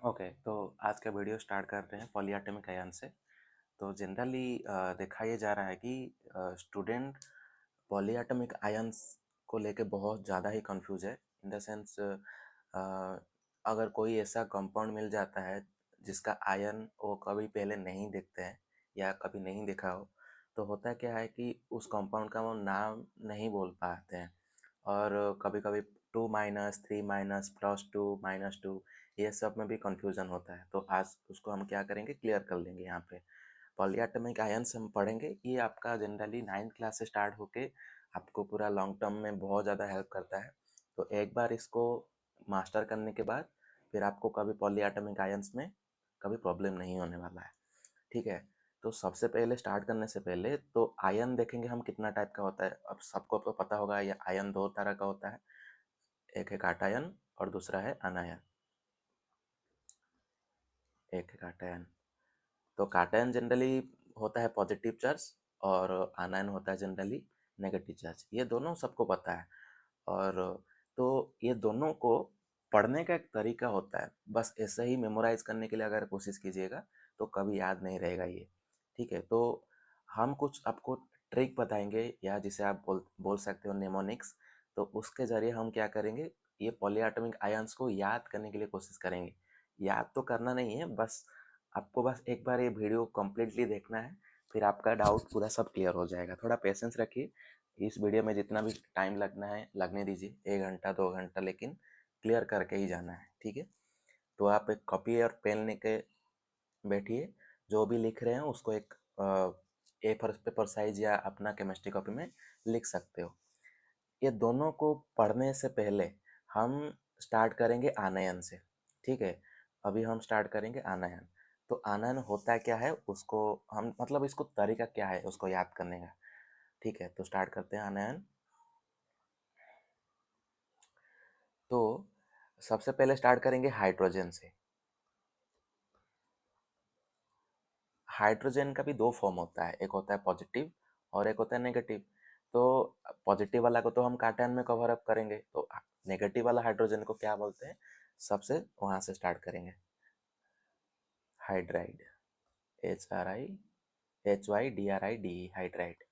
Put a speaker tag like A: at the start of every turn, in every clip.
A: Okay, तो आज का वीडियो स्टार्ट करते हैं पॉलीएटॉमिक आयन से। तो जनरली देखा ये जा रहा है कि स्टूडेंट पॉलीएटॉमिक आयन्स को लेके बहुत ज़्यादा ही कंफ्यूज है। इन द सेंस अगर कोई ऐसा कंपाउंड मिल जाता है जिसका आयन वो कभी पहले नहीं देखते हैं या कभी नहीं देखा हो, तो होता क्या है कि उस कंपाउंड का वो नाम नहीं बोल पाते हैं। और कभी कभी 2 - 3 - +2 - 2 ये सब में भी कंफ्यूजन होता है। तो आज उसको हम क्या करेंगे, क्लियर कर लेंगे। यहाँ पे पॉलीएटॉमिक आयन्स हम पढ़ेंगे। ये आपका जनरली 9th क्लास से स्टार्ट होके आपको पूरा लॉन्ग टर्म में बहुत ज़्यादा हेल्प करता है। तो एक बार इसको मास्टर करने के बाद फिर आपको कभी पॉलीएटॉमिक आयन्स में कभी प्रॉब्लम नहीं होने वाला है। ठीक है। तो सबसे पहले स्टार्ट करने से पहले तो आयन देखेंगे हम कितना टाइप का होता है। अब सबको तो पता होगा ये आयन दो तरह का होता है, एक है काटायन और दूसरा है अनायन। एक है काटायन। तो काटायन जनरली होता है पॉजिटिव चार्ज और आनायन होता है जनरली नेगेटिव चार्ज। ये दोनों सबको पता है। और तो ये दोनों को पढ़ने का एक तरीका होता है। बस ऐसे ही मेमोराइज करने के लिए अगर कोशिश कीजिएगा तो कभी याद नहीं रहेगा ये। ठीक है। तो हम कुछ आपको ट्रिक बताएंगे या जिसे आप बोल सकते हो नेमोनिक्स। तो उसके ज़रिए हम क्या करेंगे, ये पॉलीएटॉमिक आयन्स को याद करने के लिए कोशिश करेंगे। याद तो करना नहीं है, बस आपको बस एक बार ये वीडियो कम्प्लीटली देखना है, फिर आपका डाउट पूरा सब क्लियर हो जाएगा। थोड़ा पेशेंस रखिए। इस वीडियो में जितना भी टाइम लगना है लगने दीजिए, 1 घंटा 2 घंटा, लेकिन क्लियर करके ही जाना है। ठीक है। तो आप एक कॉपी और पेन लेके बैठिए। जो भी लिख रहे हैं उसको एक A4 पेपर साइज या अपना केमिस्ट्री कॉपी में लिख सकते हो। ये दोनों को पढ़ने से पहले हम स्टार्ट करेंगे आनयन से। ठीक है। अभी हम स्टार्ट करेंगे आनयन। तो आनयन होता क्या है उसको हम मतलब इसको तरीका क्या है उसको याद करने का। ठीक है। तो स्टार्ट करते हैं आनयन। तो सबसे पहले स्टार्ट करेंगे हाइड्रोजन से। हाइड्रोजन का भी दो फॉर्म होता है, एक होता है पॉजिटिव और एक होता है नेगेटिव। तो पॉजिटिव वाला को तो हम काटायन में कवर अप करेंगे, तो नेगेटिव वाला हाइड्रोजन को क्या बोलते हैं, सबसे वहां से स्टार्ट करेंगे। Hydride, HRI HYDRIDE, hydride.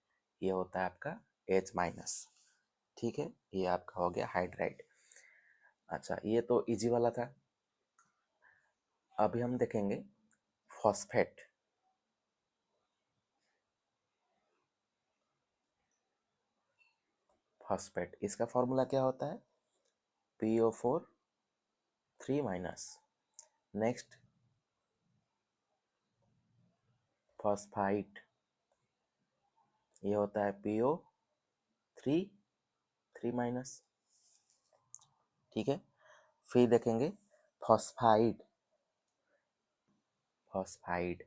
A: ये होता है आपका H-। ठीक है। ये आपका हो गया हाइड्राइड। अच्छा, ये तो इजी वाला था। अभी हम देखेंगे फॉस्फेट। फॉस्फेट इसका फॉर्मूला क्या होता है, PO4 3-। नेक्स्ट फॉस्फाइड, ये होता है PO3 3-। ठीक है। फिर देखेंगे phosphide. Phosphide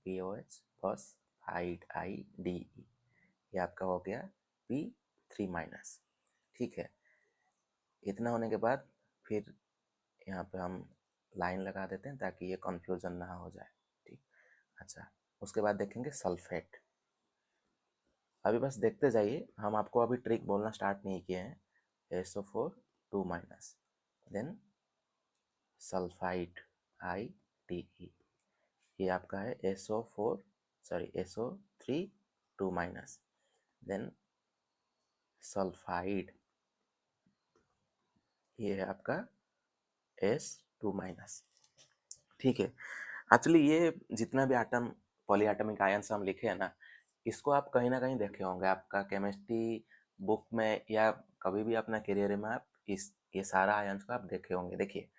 A: POH phosphide IDE, ये आपका हो गया P3-। ठीक है। इतना होने के बाद फिर यहाँ पे हम लाइन लगा देते हैं ताकि ये कंफ्यूजन ना हो जाए। ठीक। अच्छा, उसके बाद देखेंगे सल्फेट। अभी बस देखते जाइए, हम आपको अभी ट्रिक बोलना स्टार्ट नहीं किए हैं। SO4 2-। देन सल्फाइड IDE, ये आपका है SO3 2-। देन सल्फाइड, ये है आपका S2-। ठीक है। एक्चुअली ये जितना भी आटम पॉलीएटॉमिक आयन्स हम लिखे हैं ना, इसको आप कहीं ना कहीं देखे होंगे आपका केमिस्ट्री बुक में या कभी भी अपना करियर में आप इस ये सारा आयन्स को आप देखे होंगे। देखिए,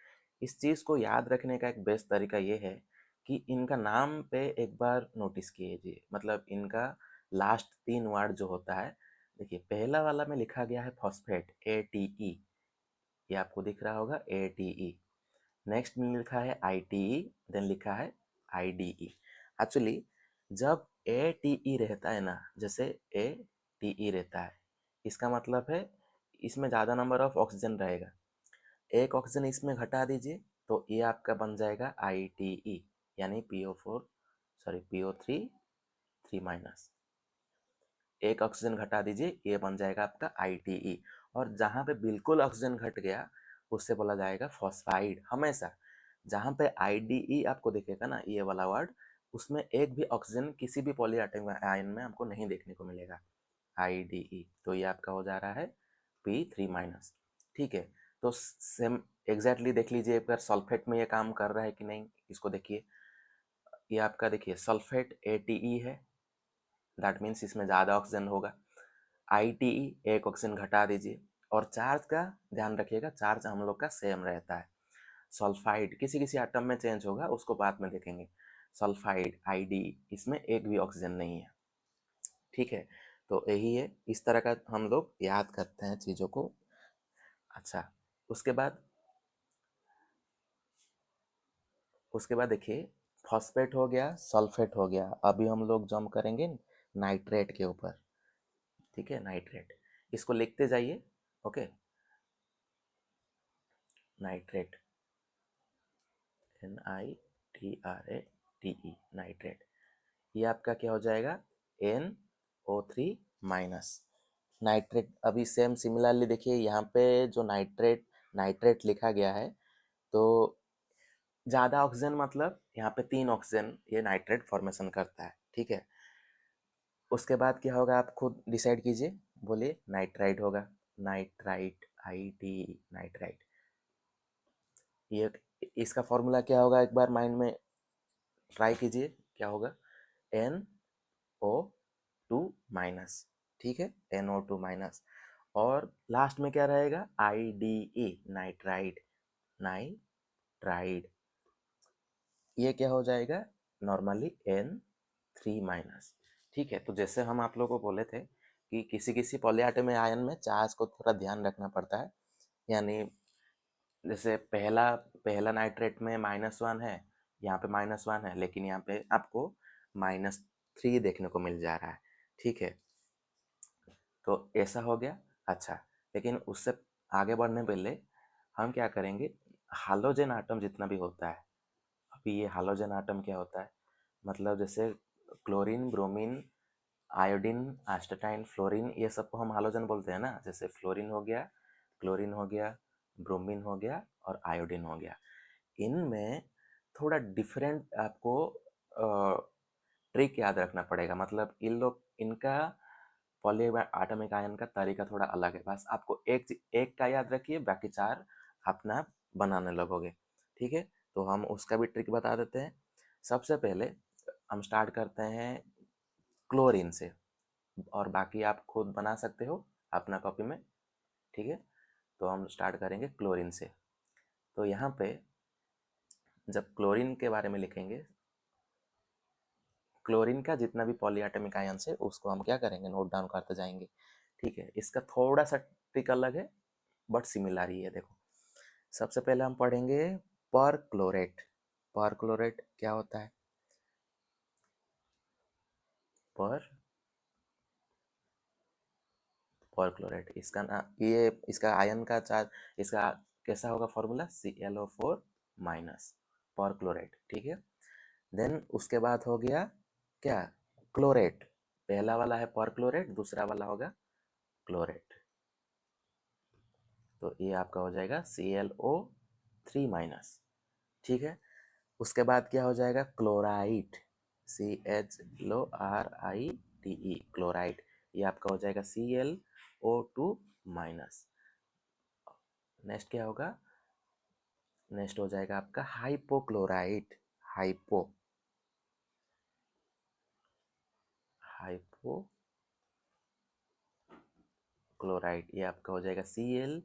A: इस चीज़ को याद रखने का एक बेस्ट तरीका ये है कि इनका नाम पे एक बार नोटिस कीजिए, मतलब इनका लास्ट 3 वर्ड जो होता है। देखिए, पहला वाला में लिखा गया है फॉस्फेट ATE, ये आपको दिख रहा होगा ATE। नेक्स्ट में लिखा है ITE, देन लिखा है IDE। एक्चुअली जब ATE रहता है ना, जैसे ATE रहता है, इसका मतलब है इसमें ज़्यादा नंबर ऑफ ऑक्सीजन रहेगा। एक ऑक्सीजन इसमें घटा दीजिए तो ये आपका बन जाएगा ITE, यानी PO3 3-। एक ऑक्सीजन घटा दीजिए, ये बन जाएगा आपका ITE। और जहाँ पे बिल्कुल ऑक्सीजन घट गया उससे बोला जाएगा फॉस्फाइड। हमेशा जहाँ पे IDE आपको दिखेगा ना ये वाला वर्ड, उसमें एक भी ऑक्सीजन किसी भी पॉलीएटॉमिक आयन में आपको नहीं देखने को मिलेगा, IDE। तो ये आपका हो जा रहा है P3-। ठीक है, तो सेम एग्जैक्टली देख लीजिए एक बार सल्फेट में ये काम कर रहा है कि नहीं, इसको देखिए। ये आपका देखिए सल्फेट ATE है, दैट मीन्स इसमें ज़्यादा ऑक्सीजन होगा। ITE एक ऑक्सीजन घटा दीजिए, और चार्ज का ध्यान रखिएगा, चार्ज हम लोग का सेम रहता है। सल्फाइड किसी किसी एटम में चेंज होगा, उसको बाद में देखेंगे। सल्फाइड IDE इसमें एक भी ऑक्सीजन नहीं है। ठीक है, तो यही है, इस तरह का हम लोग याद करते हैं चीज़ों को। अच्छा, उसके बाद देखिए फॉस्फेट हो गया, सल्फेट हो गया, अभी हम लोग जंप करेंगे नाइट्रेट के ऊपर। ठीक है, नाइट्रेट, इसको लिखते जाइए। Okay, nitrate, NITRATE, nitrate. ये आपका क्या हो जाएगा, NO3-। नाइट्रेट अभी सेम सिमिलरली देखिए यहाँ पे जो नाइट्रेट लिखा गया है, तो ज़्यादा ऑक्सीजन मतलब यहाँ पे 3 ऑक्सीजन ये नाइट्रेट फॉर्मेशन करता है। ठीक है, उसके बाद क्या होगा आप खुद डिसाइड कीजिए, बोलिए। नाइट्राइट होगा, नाइट्राइट, IT, नाइट्राइट। ये इसका फॉर्मूला क्या होगा, एक बार माइंड में ट्राई कीजिए, क्या होगा, NO2-। ठीक है, NO2-। और लास्ट में क्या रहेगा, IDE, नाइट्राइड, नाइट्राइड। ये क्या हो जाएगा, नॉर्मली N3-। ठीक है, तो जैसे हम आप लोगों को बोले थे कि किसी किसी पॉलीएटॉमिक आयन में चार्ज को थोड़ा ध्यान रखना पड़ता है, यानी जैसे पहला पहला नाइट्रेट में -1 है, यहाँ पे -1 है, लेकिन यहाँ पे आपको -3 देखने को मिल जा रहा है। ठीक है, तो ऐसा हो गया। अच्छा, लेकिन उससे आगे बढ़ने पहले हम क्या करेंगे, हालोजन आटम जितना भी होता है, अभी ये हालोजन आटम क्या होता है, मतलब जैसे chlorine, bromine, iodine, astatine, fluorine, ये सबको हम हालोजन बोलते हैं ना। जैसे फ्लोरीन हो गया, क्लोरीन हो गया, ब्रोमीन हो गया और आयोडीन हो गया। इनमें थोड़ा डिफरेंट आपको ट्रिक याद रखना पड़ेगा, मतलब इन लोग इनका पॉली एटॉमिक आयन का तरीका थोड़ा अलग है। बस आपको एक का याद रखिए, बाकी 4 अपना बनाने लगोगे। ठीक है, तो हम उसका भी ट्रिक बता देते हैं। सबसे पहले हम स्टार्ट करते हैं क्लोरीन से, और बाकी आप खुद बना सकते हो अपना कॉपी में। ठीक है, तो हम स्टार्ट करेंगे क्लोरीन से। तो यहाँ पे जब क्लोरीन के बारे में लिखेंगे, क्लोरीन का जितना भी पॉलीएटॉमिक आयन है उसको हम क्या करेंगे, नोट डाउन करते जाएंगे। ठीक है, इसका थोड़ा सा ट्रिक अलग है, बट सिमिलर ही है। देखो, सबसे पहले हम पढ़ेंगे पर क्लोरेट। पर क्लोरेट क्या होता है, पर पर क्लोरेट, इसका ना ये इसका आयन का चार्ज, इसका कैसा होगा फॉर्मूला, ClO4-। पर क्लोरेट। ठीक है, देन उसके बाद हो गया क्या, क्लोरेट। पहला वाला है पर क्लोरेट, दूसरा वाला होगा क्लोरेट। तो ये आपका हो जाएगा ClO3-। ठीक है, उसके बाद क्या हो जाएगा, क्लोराइड, CHLORIDE, क्लोराइड। ये आपका हो जाएगा ClO2-। नेक्स्ट क्या होगा, नेक्स्ट हो जाएगा आपका हाइपोक्लोराइड, हाइपोक्लोराइड। ये आपका हो जाएगा ClO-।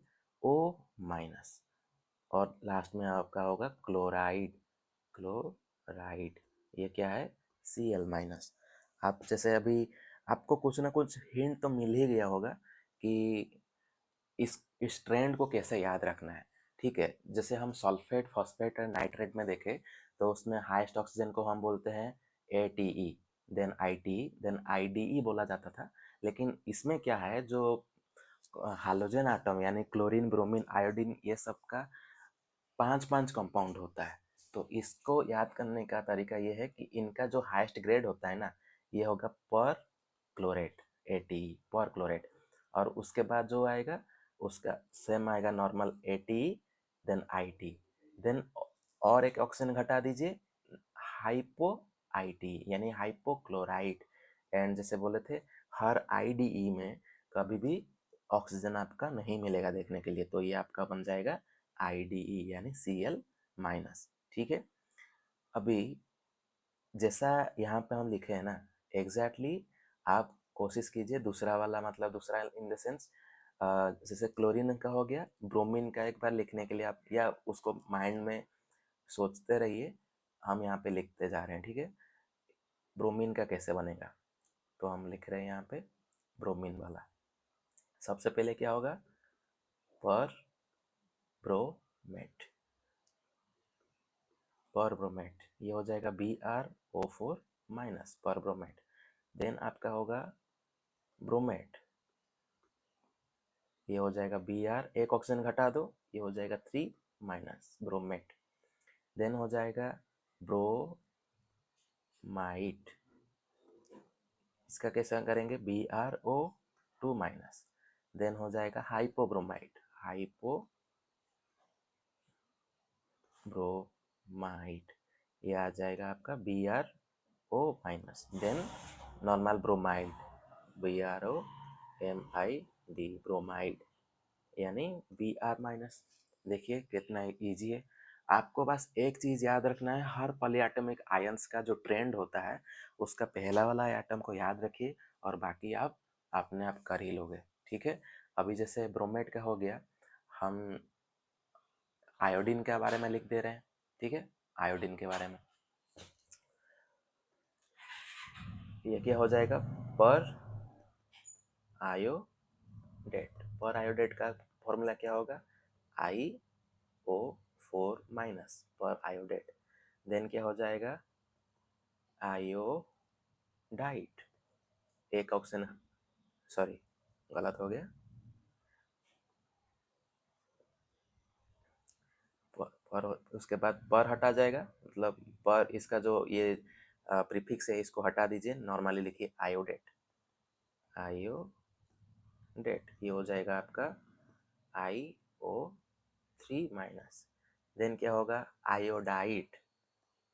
A: और लास्ट में आपका होगा क्लोराइड, क्लोराइड। ये क्या है, Cl-। आप जैसे अभी आपको कुछ ना कुछ हिंट तो मिल ही गया होगा कि इस ट्रेंड को कैसे याद रखना है। ठीक है, जैसे हम सल्फेट, फॉस्फेट और नाइट्रेट में देखें, तो उसमें हाईएस्ट ऑक्सीजन को हम बोलते हैं ATE, then ITE, then IDE बोला जाता था। लेकिन इसमें क्या है, जो हालोजन आटम यानी क्लोरीन, ब्रोमीन, आयोडीन, ये सब का 5-5 कंपाउंड होता है। तो इसको याद करने का तरीका ये है कि इनका जो हाईएस्ट ग्रेड होता है ना, ये होगा पर क्लोरेट, ATE, पर क्लोरेट। और उसके बाद जो आएगा उसका सेम आएगा, नॉर्मल ATE, देन ITE, देन और एक ऑक्सीजन घटा दीजिए, हाइपो आईटी यानी हाइपोक्लोराइट। एंड जैसे बोले थे हर आईडीई में कभी भी ऑक्सीजन आपका नहीं मिलेगा देखने के लिए, तो ये आपका बन जाएगा आईडीई यानी Cl माइनस। ठीक है, अभी जैसा यहाँ पे हम लिखे हैं ना, एग्जैक्टली आप कोशिश कीजिए दूसरा वाला, मतलब दूसरा इन द सेंस जैसे क्लोरीन का हो गया, ब्रोमीन का एक बार लिखने के लिए आप या उसको माइंड में सोचते रहिए, हम यहाँ पे लिखते जा रहे हैं। ठीक है, ब्रोमीन का कैसे बनेगा, तो हम लिख रहे हैं यहाँ पे ब्रोमीन वाला। सबसे पहले क्या होगा, पर ब्रोमेट, पर ब्रोमेट, ये हो जाएगा BrO4 माइनस पर ब्रोमेट। देन आपका होगा ब्रोमेट, ये हो जाएगा Br, एक ऑक्सीजन घटा दो, ये हो जाएगा 3 माइनस ब्रोमेट। देन हो जाएगा ब्रोमाइट, इसका कैसे करेंगे, BrO2 माइनस। देन हो जाएगा हाइपोब्रोमाइट, हाइपोब्रोमाइट, ये आ जाएगा आपका BrO minus. Then normal bromide, BrOMID bromide यानी Br माइनस। देखिए कितना इजी है, आपको बस एक चीज़ याद रखना है, हर पॉलीएटॉमिक आयंस का जो ट्रेंड होता है उसका पहला वाला एटम को याद रखिए और बाकी आप अपने आप कर ही लोगे। ठीक है, अभी जैसे ब्रोमेट का हो गया, हम आयोडीन के बारे में लिख दे रहे हैं। ठीक है, आयोडीन के बारे में ये क्या हो जाएगा, पर आयोडेट। पर आयोडेट का फॉर्मूला क्या होगा, IO4 माइनस पर आयोडेट। देन क्या हो जाएगा, आयोडाइट, एक ऑप्शन, सॉरी गलत हो गया, पर उसके बाद पर हटा जाएगा, मतलब पर इसका जो ये प्रीफिक्स है इसको हटा दीजिए, नॉर्मली लिखिए आयोडेट, आयोडेट, ये हो जाएगा आपका IO3 माइनस। देन क्या होगा, iodite,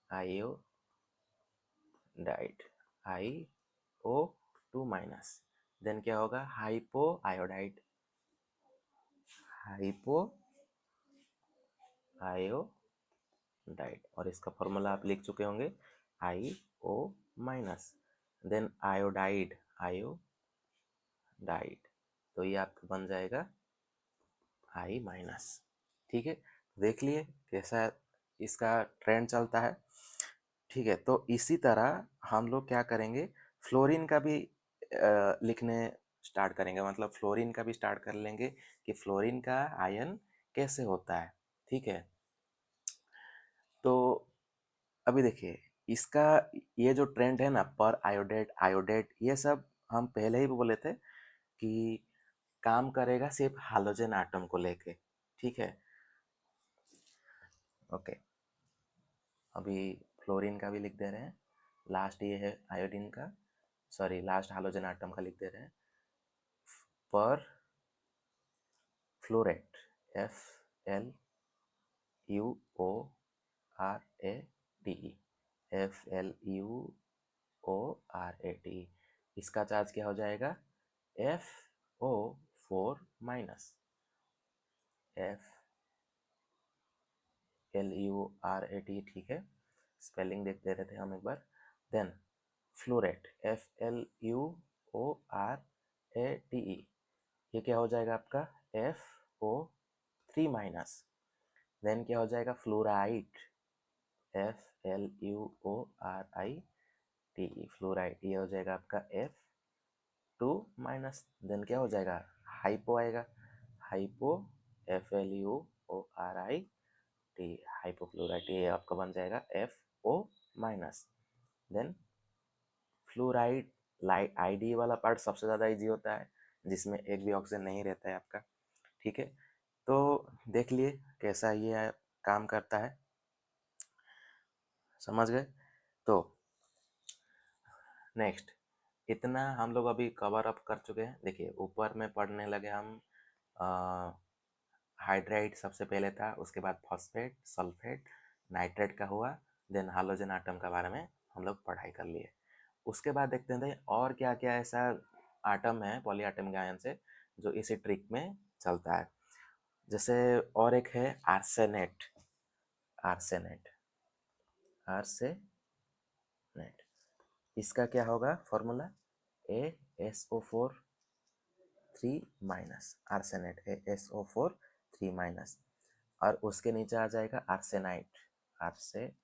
A: iodite, IO2 minus. Then क्या होगा, हाइपो आयोडाइट, हाइपो आयोडाइट, और इसका फॉर्मूला आप लिख चुके होंगे, IO minus. Then iodide, iodide, तो ये आपका बन जाएगा I माइनस। ठीक है, देख लिए कैसा इसका ट्रेंड चलता है। ठीक है, तो इसी तरह हम लोग क्या करेंगे, फ्लोरीन का भी लिखने स्टार्ट करेंगे, मतलब फ्लोरीन का भी स्टार्ट कर लेंगे कि फ्लोरीन का आयन कैसे होता है। ठीक है, तो अभी देखिए इसका ये जो ट्रेंड है ना, पर आयोडेट आयोडेट, ये सब हम पहले ही बोले थे कि काम करेगा सिर्फ हाइड्रोजन आटम को लेके। ठीक है, ओके, अभी फ्लोरीन का भी लिख दे रहे हैं, लास्ट ये है आयोडीन का, सॉरी लास्ट हाइड्रोजन आटम का लिख दे रहे हैं, पर फ्लोरेट, FLUORATE, FLUORATE, इसका चार्ज क्या हो जाएगा, FO4 माइनस, FLUORATE। ठीक है, स्पेलिंग देख दे रहे थे हम एक बार। देन फ्लोरेट, FLUORATE, ये क्या हो जाएगा आपका, FO3 माइनस। देन क्या हो जाएगा, फ्लोराइट, FLUORITE, फ्लोराइट, ये हो जाएगा आपका F2 माइनस। देन क्या हो जाएगा, हाइपो आएगा, हाइपो, FLUORITE, हाइपोक्लोराइट, ये आपका बन जाएगा FO minus. Then fluoride, light ID वाला पार्ट सबसे ज़्यादा इजी होता है, जिसमें एक भी ऑक्सीजन नहीं रहता है आपका। ठीक है, तो देख लिए कैसा ये काम करता है, समझ गए। तो नेक्स्ट, इतना हम लोग अभी कवर अप कर चुके हैं। देखिए ऊपर में पढ़ने लगे हम, हाइड्राइड सबसे पहले था, उसके बाद फॉस्फेट, सल्फेट, नाइट्रेट का हुआ, देन हालोजन आटम के बारे में हम लोग पढ़ाई कर लिए। उसके बाद देखते हैं और क्या क्या ऐसा आटम है पॉली एटॉमिक आयन से जो इसी ट्रिक में चलता है। जैसे और एक है आर्सेनेट। आर्सेनेट आर्सेनेट इसका क्या होगा फॉर्मूला, ASO4 3 आर्सेनेट ASO4 3 और उसके नीचे आ जाएगा आर्सेनाइट। आर्सेनाइट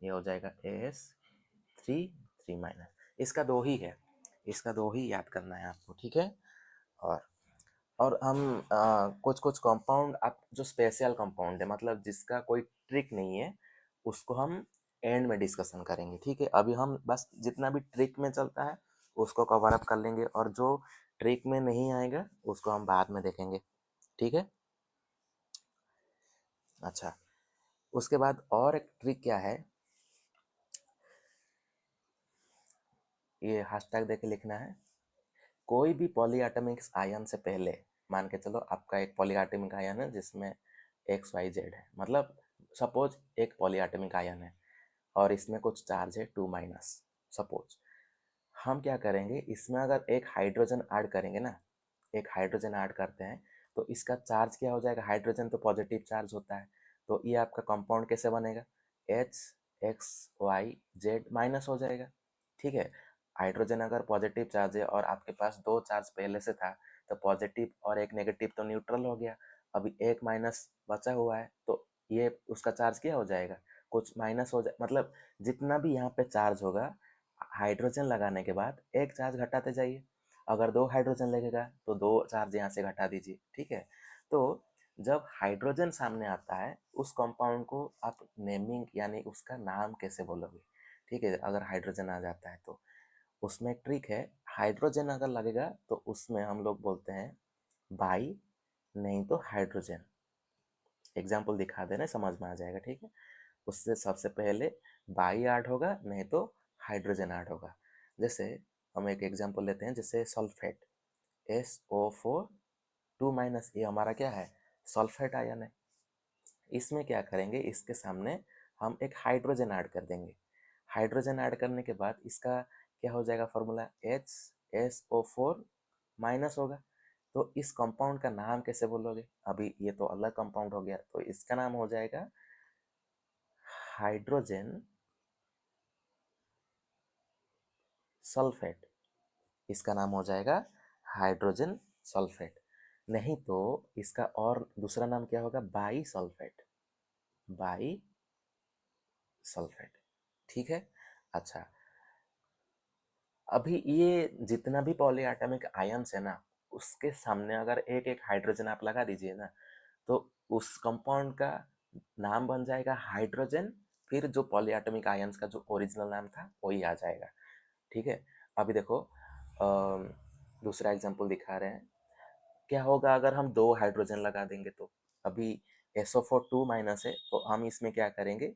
A: ये हो जाएगा AS3 3। इसका दो ही है, इसका दो ही याद करना है आपको, ठीक है। और हम कुछ कुछ कंपाउंड आप जो स्पेशल कंपाउंड है मतलब जिसका कोई ट्रिक नहीं है उसको हम एंड में डिस्कशन करेंगे, ठीक है। अभी हम बस जितना भी ट्रिक में चलता है उसको कवर अप कर लेंगे और जो ट्रिक में नहीं आएगा उसको हम बाद में देखेंगे, ठीक है। अच्छा, उसके बाद और एक ट्रिक क्या है, ये हैशटैग देके लिखना है। कोई भी पॉलीएटॉमिक आयन से पहले मान के चलो आपका एक पॉलीएटॉमिक आयन है जिसमें XYZ है, मतलब सपोज एक पॉलीएटॉमिक आयन है और इसमें कुछ चार्ज है 2 सपोज। हम क्या करेंगे इसमें अगर एक हाइड्रोजन ऐड करेंगे ना, एक हाइड्रोजन ऐड करते हैं तो इसका चार्ज क्या हो जाएगा, हाइड्रोजन तो पॉजिटिव चार्ज होता है, तो ये आपका कंपाउंड कैसे बनेगा, HXYZ माइनस हो जाएगा, ठीक है। हाइड्रोजन अगर पॉजिटिव चार्ज है और आपके पास दो चार्ज पहले से था तो पॉजिटिव और एक नेगेटिव तो न्यूट्रल हो गया, अभी एक माइनस बचा हुआ है तो ये उसका चार्ज क्या हो जाएगा, कुछ माइनस हो जाए, मतलब जितना भी यहाँ पे चार्ज होगा हाइड्रोजन लगाने के बाद एक चार्ज घटाते जाइए। अगर दो हाइड्रोजन लगेगा तो दो चार्ज यहाँ से घटा दीजिए, ठीक है। तो जब हाइड्रोजन सामने आता है उस कंपाउंड को आप नेमिंग यानी उसका नाम कैसे बोलोगे, ठीक है। अगर हाइड्रोजन आ जाता है तो उसमें ट्रिक है, हाइड्रोजन अगर लगेगा तो उसमें हम लोग बोलते हैं बाई, नहीं तो हाइड्रोजन। एग्जाम्पल दिखा देना समझ में आ जाएगा, ठीक है। उससे सबसे पहले बाई ऐड होगा नहीं तो हाइड्रोजन ऐड होगा। जैसे हम एक एग्जांपल लेते हैं, जैसे सल्फेट SO4 2 ये हमारा क्या है, सल्फेट आयन है। इसमें क्या करेंगे, इसके सामने हम एक हाइड्रोजन ऐड कर देंगे। हाइड्रोजन ऐड करने के बाद इसका क्या हो जाएगा फॉर्मूला, HSO4 होगा। तो इस कंपाउंड का नाम कैसे बोलोगे, अभी ये तो अलग कंपाउंड हो गया तो इसका नाम हो जाएगा हाइड्रोजन सल्फेट। इसका नाम हो जाएगा हाइड्रोजन सल्फेट, नहीं तो इसका और दूसरा नाम क्या होगा, बाई सल्फेट। बाई सल्फेट, ठीक है। अच्छा, अभी ये जितना भी पॉलीएटॉमिक आयन्स है ना उसके सामने अगर एक एक हाइड्रोजन आप लगा दीजिए ना तो उस कंपाउंड का नाम बन जाएगा हाइड्रोजन, फिर जो पॉलीएटॉमिक आयन्स का जो ओरिजिनल नाम था वही आ जाएगा, ठीक है। अभी देखो दूसरा एग्जांपल दिखा रहे हैं, क्या होगा अगर हम दो हाइड्रोजन लगा देंगे तो अभी SO4 2 है तो हम इसमें क्या करेंगे,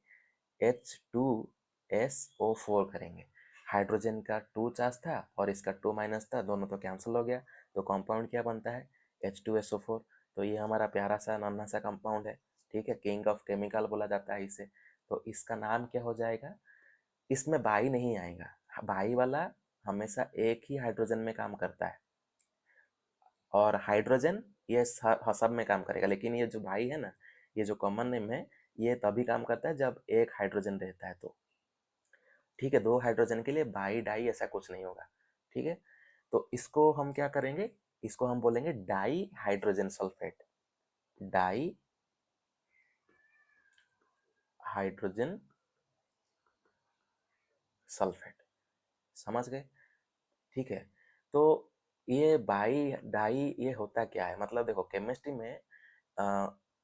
A: H2SO4 करेंगे। हाइड्रोजन का 2 चार्ज था और इसका 2 था, दोनों तो कैंसिल हो गया, तो कंपाउंड क्या बनता है, H2SO4। तो ये हमारा प्यारा सा नन्हा सा कंपाउंड है, ठीक है, किंग ऑफ केमिकल बोला जाता है इसे। तो इसका नाम क्या हो जाएगा, इसमें बाई नहीं आएगा, बाई वाला हमेशा एक ही हाइड्रोजन में काम करता है और हाइड्रोजन ये सब में काम करेगा, लेकिन ये जो बाई है ना, ये जो कॉमन नेम है, ये तभी काम करता है जब एक हाइड्रोजन रहता है तो, ठीक है। दो हाइड्रोजन के लिए बाई डाई ऐसा कुछ नहीं होगा, ठीक है। तो इसको हम क्या करेंगे, इसको हम बोलेंगे di hydrogen sulphate. Di hydrogen sulphate, समझ गए, ठीक है। तो ये बाई डाई ये होता क्या है, मतलब देखो केमिस्ट्री में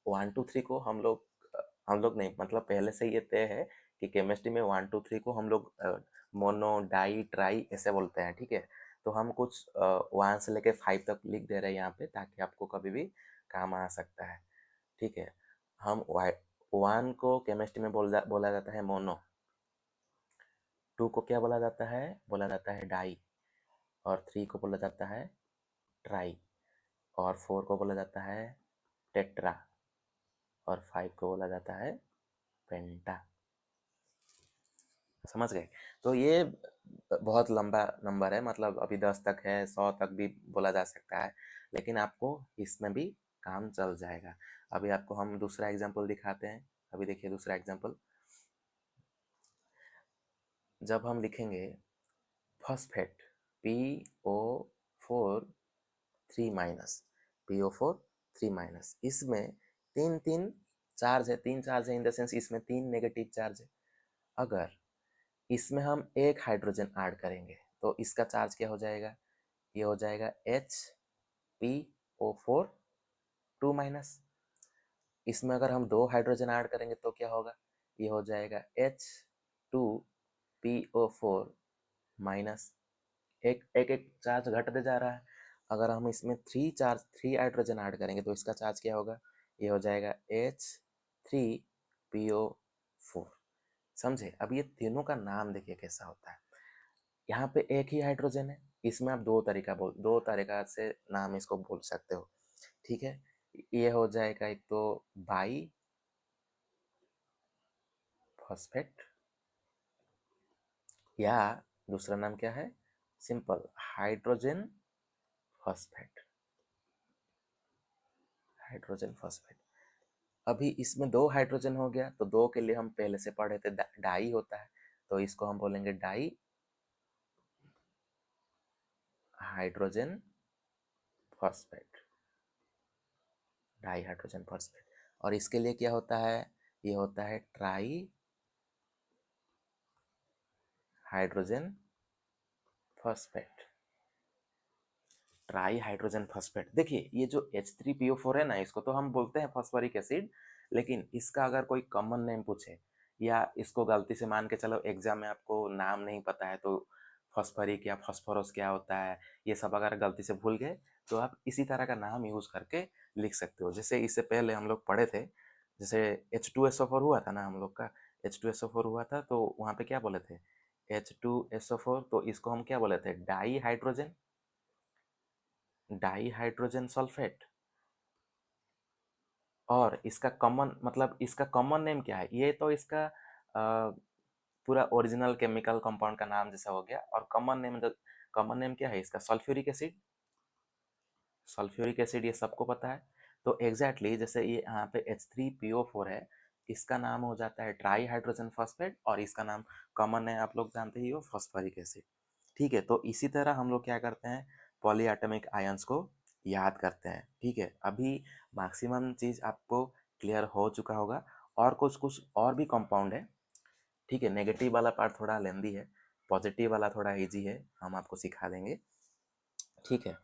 A: 1 2 3 को हम लोग नहीं, मतलब पहले से ये तय है कि केमिस्ट्री में 1 2 3 को हम लोग मोनो डाई ट्राई ऐसे बोलते हैं, ठीक है। तो हम कुछ 1 से लेके 5 तक लिख दे रहे हैं यहाँ पे ताकि आपको कभी भी काम आ सकता है, ठीक है। हम 1 को केमिस्ट्री में बोला जाता है मोनो, 2 को क्या बोला जाता है डाई, और 3 को बोला जाता है ट्राई, और 4 को बोला जाता है टेट्रा, और 5 को बोला जाता है पेंटा। समझ गए? तो ये बहुत लंबा नंबर है, मतलब अभी 10 तक है, 100 तक भी बोला जा सकता है, लेकिन आपको इसमें भी काम चल जाएगा। अभी आपको हम दूसरा एग्जाम्पल दिखाते हैं। अभी देखिए दूसरा एग्जाम्पल। जब हम लिखेंगे phosphate PO4 3 minus, PO4 3 minus, इसमें तीन तीन चार्ज है, तीन चार्ज है इन द सेंस इसमें तीन नेगेटिव चार्ज है। अगर इसमें हम एक हाइड्रोजन ऐड करेंगे तो इसका चार्ज क्या हो जाएगा? ये हो जाएगा HPO4 2 माइनस। इसमें अगर हम दो हाइड्रोजन ऐड करेंगे तो क्या होगा? ये हो जाएगा H2PO4 माइनस। एक एक एक चार्ज घटते जा रहा है। अगर हम इसमें थ्री हाइड्रोजन ऐड करेंगे तो इसका चार्ज क्या होगा? ये हो जाएगा H3PO4। समझे? अब ये तीनों का नाम देखिए कैसा होता है। यहाँ पे एक ही हाइड्रोजन है, इसमें आप दो तरीका से नाम इसको बोल सकते हो। ठीक है, ये हो जाएगा एक तो बाई फॉस्फेट, या दूसरा नाम क्या है? Simple hydrogen phosphate. Hydrogen phosphate. अभी इसमें दो हाइड्रोजन हो गया तो दो के लिए हम पहले से पढ़े थे डाई होता है, तो इसको हम बोलेंगे di hydrogen phosphate. Di hydrogen phosphate. और इसके लिए क्या होता है? ये होता है try hydrogen phosphate. Try hydrogen phosphate. देखिए ये जो H3PO4 है ना, इसको तो हम बोलते हैं फॉस्फोरिक एसिड, लेकिन इसका अगर कोई कॉमन नेम पूछे या इसको गलती से मान के चलो एग्जाम में आपको नाम नहीं पता है तो फॉस्फोरिक या फॉस्फोरस क्या होता है ये सब अगर गलती से भूल गए तो आप इसी तरह का नाम यूज करके लिख सकते हो। जैसे इससे पहले हम लोग पढ़े थे, जैसे H2SO4 हुआ था ना हम लोग का, H2SO4 हुआ था तो वहाँ पे क्या बोले थे? H2SO4, तो इसको हम क्या बोले थे? Di hydrogen sulphate. और इसका कॉमन मतलब इसका कॉमन नेम क्या है? ये तो इसका पूरा ओरिजिनल केमिकल कंपाउंड का नाम जैसा हो गया, और कॉमन नेम क्या है इसका? Sulphuric acid. सल्फ्यूरिक एसिड ये सबको पता है। तो एग्जैक्टली जैसे ये यहाँ पे H3PO4 है, इसका नाम हो जाता है ट्राई हाइड्रोजन फॉस्फेट, और इसका नाम कॉमन है, आप लोग जानते ही हो, फॉस्फोरिक एसिड। ठीक है, तो इसी तरह हम लोग क्या करते हैं? पॉलीएटॉमिक आयंस को याद करते हैं। ठीक है, अभी मैक्सिमम चीज़ आपको क्लियर हो चुका होगा। और कुछ कुछ और भी कंपाउंड है। ठीक है, नेगेटिव वाला पार्ट थोड़ा लेंदी है, पॉजिटिव वाला थोड़ा इजी है, हम आपको सिखा देंगे। ठीक है,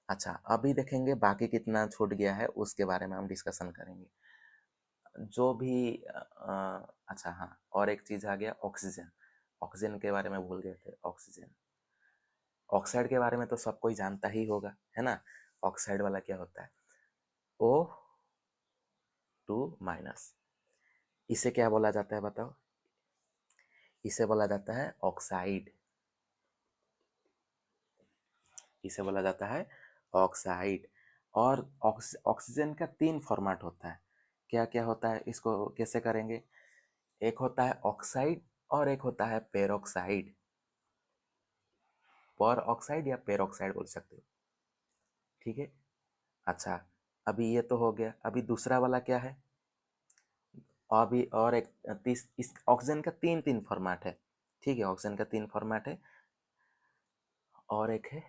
A: अच्छा अभी देखेंगे बाकी कितना छूट गया है, उसके बारे में हम डिस्कशन करेंगे। जो भी अच्छा हाँ, और एक चीज़ आ गया, ऑक्सीजन। ऑक्सीजन के बारे में भूल गए थे। ऑक्सीजन, ऑक्साइड के बारे में तो सब कोई जानता ही होगा, है ना? ऑक्साइड वाला क्या होता है? O2 minus. इसे क्या बोला जाता है बताओ? इसे बोला जाता है ऑक्साइड। इसे बोला जाता है ऑक्साइड। और ऑक्सीजन का तीन फॉर्मेट होता है। क्या क्या होता है, इसको कैसे करेंगे? एक होता है ऑक्साइड और एक होता है पेरोक्साइड। पर ऑक्साइड या पेरोक्साइड बोल सकते हो। ठीक है, अच्छा अभी ये तो हो गया। अभी दूसरा वाला क्या है? अभी और एक इस ऑक्सीजन का तीन तीन फॉर्मेट है। ठीक है, ऑक्सीजन का तीन फॉर्मेट है, और एक है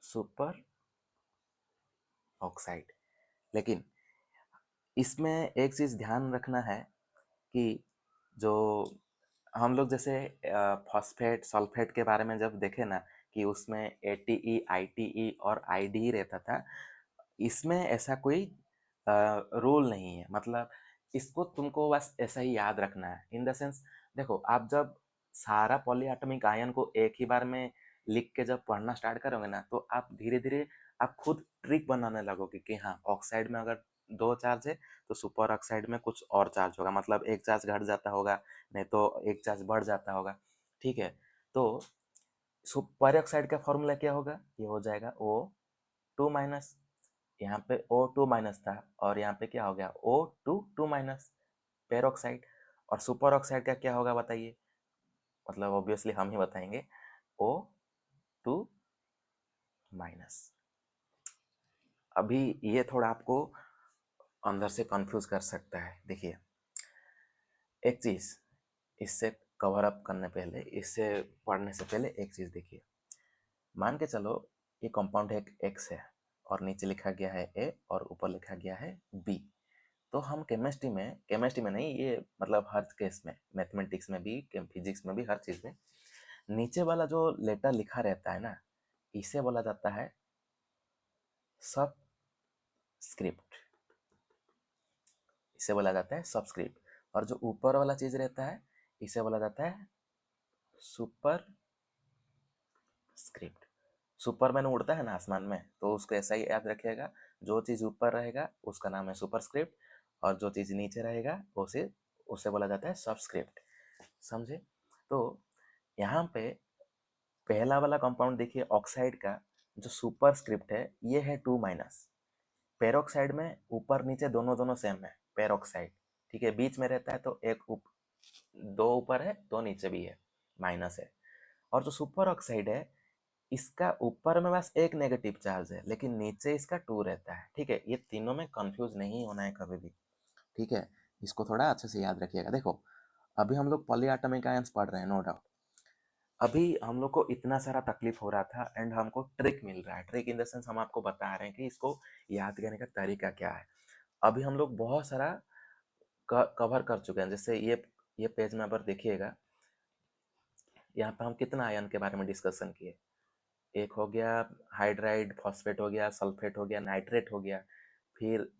A: सुपर ऑक्साइड। लेकिन इसमें एक चीज़ ध्यान रखना है कि जो हम लोग जैसे फॉस्फेट सल्फेट के बारे में जब देखे ना, कि उसमें ATE ITE और IDE रहता था, इसमें ऐसा कोई रूल नहीं है। मतलब इसको तुमको बस ऐसा ही याद रखना है, इन द सेंस देखो, आप जब सारा पॉलीएटॉमिक आयन को एक ही बार में लिख के जब पढ़ना स्टार्ट करोगे ना, तो आप धीरे धीरे आप खुद ट्रिक बनाने लगोगे कि हाँ, ऑक्साइड में अगर दो चार्ज है तो सुपर ऑक्साइड में कुछ और चार्ज होगा, मतलब एक चार्ज घट जाता होगा, नहीं तो एक चार्ज बढ़ जाता होगा। ठीक है, तो सुपर ऑक्साइड का फॉर्मूला क्या होगा? ये हो जाएगा O2 माइनस। यहाँ पे O2 माइनस था और यहाँ पे क्या हो गया O2 2 माइनस, पेरोक्साइड। और सुपर ऑक्साइड का क्या होगा बताइए, मतलब ऑब्वियसली हम ही बताएंगे, O2 माइनस। अभी ये थोड़ा आपको अंदर से कंफ्यूज कर सकता है। देखिए एक चीज़, इससे कवर अप करने पहले, इससे पढ़ने से पहले एक चीज़ देखिए। मान के चलो ये कंपाउंड है एक्स है और नीचे लिखा गया है ए और ऊपर लिखा गया है बी। तो हम केमिस्ट्री में नहीं, ये मतलब हर केस में, मैथमेटिक्स में भी, फिजिक्स में भी, हर चीज़ में नीचे वाला जो लेटर लिखा रहता है ना, इसे बोला जाता है सबस्क्रिप्ट। इसे बोला जाता है सबस्क्रिप्ट। और जो ऊपर वाला चीज़ रहता है इसे बोला जाता है सुपर स्क्रिप्ट। सुपरमैन उड़ता है ना आसमान में, तो उसको ऐसा ही याद रखिएगा, जो चीज़ ऊपर रहेगा उसका नाम है सुपरस्क्रिप्ट, और जो चीज़ नीचे रहेगा उसे उसे बोला जाता है सबस्क्रिप्ट। समझे? तो यहाँ पे पहला वाला कंपाउंड देखिए, ऑक्साइड का जो सुपरस्क्रिप्ट है ये है 2 माइनस। पेरोक्साइड में ऊपर नीचे दोनों दोनों सेम है, पेरोक्साइड, ठीक है, बीच में रहता है तो दो ऊपर है दो नीचे भी है, माइनस है। और जो सुपर ऑक्साइड है इसका ऊपर में बस एक नेगेटिव चार्ज है लेकिन नीचे इसका 2 रहता है, ठीक है। ये तीनों में कंफ्यूज नहीं होना है कभी भी, ठीक है। इसको थोड़ा अच्छे से याद रखिएगा। देखो अभी हम लोग पॉलीएटॉमिक आयंस पढ़ रहे हैं, नो डाउट। अभी हम लोग को इतना सारा तकलीफ हो रहा था एंड हमको ट्रिक मिल रहा है। ट्रिक इन द सेंस हम आपको बता रहे हैं कि इसको याद करने का तरीका क्या है। अभी हम लोग बहुत सारा कवर कर चुके हैं। जैसे ये पेज में अगर देखिएगा, यहाँ पे हम कितना आयन के बारे में डिस्कशन किए। एक हो गया हाइड्राइड, फॉस्फेट हो गया, सल्फेट हो गया, नाइट्रेट हो गया, फिर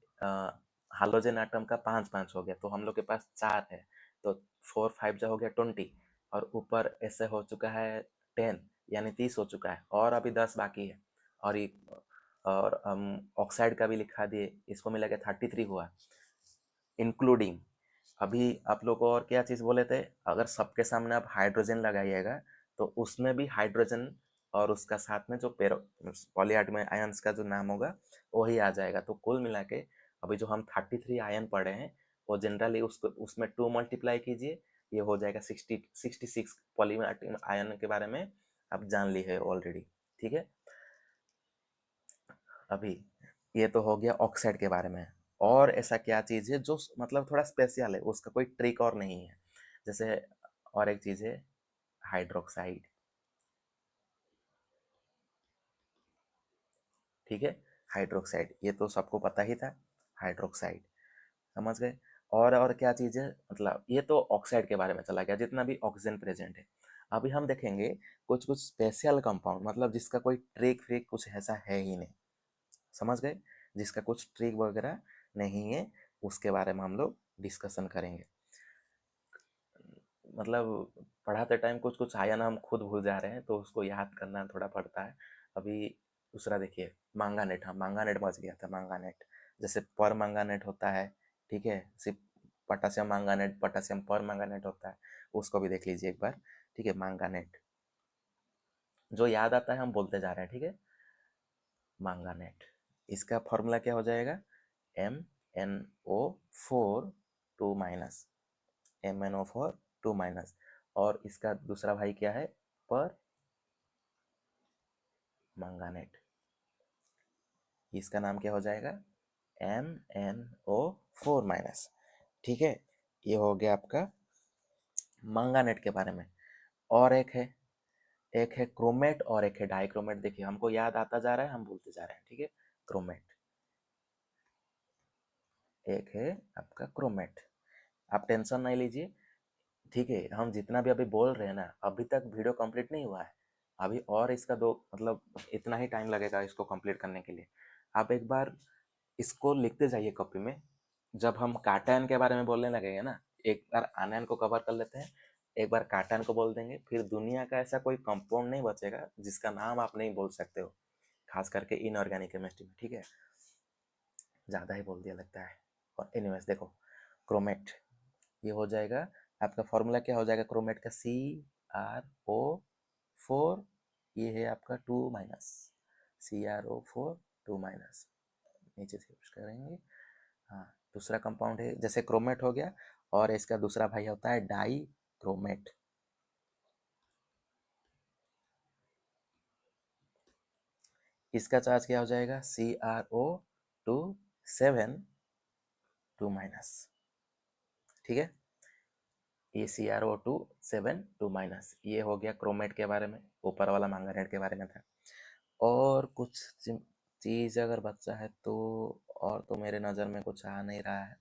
A: हालोजन आटम का 5 5 हो गया, तो हम लोग के पास 4 है। तो 4 5 जो हो गया 20, और ऊपर ऐसे हो चुका है 10, यानी 30 हो चुका है, और अभी 10 बाकी है। और और हम ऑक्साइड का भी लिखा दिए, इसको मिला के 33 हुआ, इंक्लूडिंग। अभी आप लोग को और क्या चीज़ बोले थे, अगर सबके सामने आप हाइड्रोजन लगाइएगा तो उसमें भी हाइड्रोजन और उसका साथ में जो पॉलीएटॉमिक आयंस का जो नाम होगा वही आ जाएगा। तो कुल मिला के अभी जो हम 33 आयन पढ़े हैं वो जनरली उसको उसमें 2 मल्टीप्लाई कीजिए, ये हो जाएगा 66 पॉलीएटॉमिक आयन के बारे में आप जान ली है ऑलरेडी, ठीक है। अभी ये तो हो गया ऑक्साइड के बारे में। और ऐसा क्या चीज़ है जो मतलब थोड़ा स्पेशल है, उसका कोई ट्रिक और नहीं है। जैसे और एक चीज़ है हाइड्रोक्साइड, ठीक है। हाइड्रोक्साइड ये तो सबको पता ही था, हाइड्रोक्साइड, समझ गए। और क्या चीज़ है, मतलब ये तो ऑक्साइड के बारे में चला गया, जितना भी ऑक्सीजन प्रेजेंट है। अभी हम देखेंगे कुछ कुछ स्पेशल कंपाउंड, मतलब जिसका कोई ट्रिक फ्रिक कुछ ऐसा है ही नहीं, समझ गए, जिसका कुछ ट्रिक वगैरह नहीं है, उसके बारे में हम लोग डिस्कशन करेंगे। मतलब पढ़ाते टाइम कुछ कुछ आया ना हम खुद भूल जा रहे हैं, तो उसको याद करना थोड़ा पड़ता है। अभी दूसरा देखिए मांगानेट, हाँ मांगानेट बच गया था, मांगानेट जैसे पर मांगानेट होता है, ठीक है, सिर्फ पोटासियम मांगानेट, पोटासियम पर मांगानेट होता है, उसको भी देख लीजिए एक बार, ठीक है। मांगानेट जो याद आता है हम बोलते जा रहे हैं, ठीक है। मांगानेट, इसका फॉर्मूला क्या हो जाएगा, MnO4 2 माइनस, MnO4 2 माइनस। और इसका दूसरा भाई क्या है, पर मंगानेट, इसका नाम क्या हो जाएगा, MnO4 माइनस, ठीक है। ये हो गया आपका मंगानेट के बारे में। और एक है क्रोमेट और एक है डाइक्रोमेट। देखिए हमको याद आता जा रहा है, हम भूलते जा रहे हैं, ठीक है। क्रोमेट, एक है आपका क्रोमेट, आप टेंशन नहीं लीजिए, ठीक है। हम जितना भी अभी बोल रहे हैं ना, अभी तक वीडियो कंप्लीट नहीं हुआ है, अभी और इसका दो मतलब इतना ही टाइम लगेगा इसको कंप्लीट करने के लिए। आप एक बार इसको लिखते जाइए कॉपी में। जब हम काटैन के बारे में बोलने लगेंगे ना, एक बार आनैन को कवर कर लेते हैं, एक बार काटैन को बोल देंगे, फिर दुनिया का ऐसा कोई कंपाउंड नहीं बचेगा जिसका नाम आप नहीं बोल सकते हो, खास करके इनऑर्गेनिक केमिस्ट्री में, ठीक है। ज़्यादा ही बोल दिया लगता है। और एनीवेज देखो, क्रोमेट ये हो जाएगा आपका, फॉर्मूला क्या हो जाएगा क्रोमेट का, CrO4, ये है आपका 2 माइनस, CrO4 2 माइनस, नीचे से यूज करेंगे। हाँ, दूसरा कंपाउंड है जैसे क्रोमेट हो गया, और इसका दूसरा भाई होता है डाई क्रोमेट। इसका चार्ज क्या हो जाएगा, CrO2 2 माइनस। ठीक है, ये CrO2 ये हो गया क्रोमेट के बारे में, ऊपर वाला मैंगनीज के बारे में था। और कुछ चीज़ अगर बचा है तो, और तो मेरे नज़र में कुछ आ नहीं रहा है।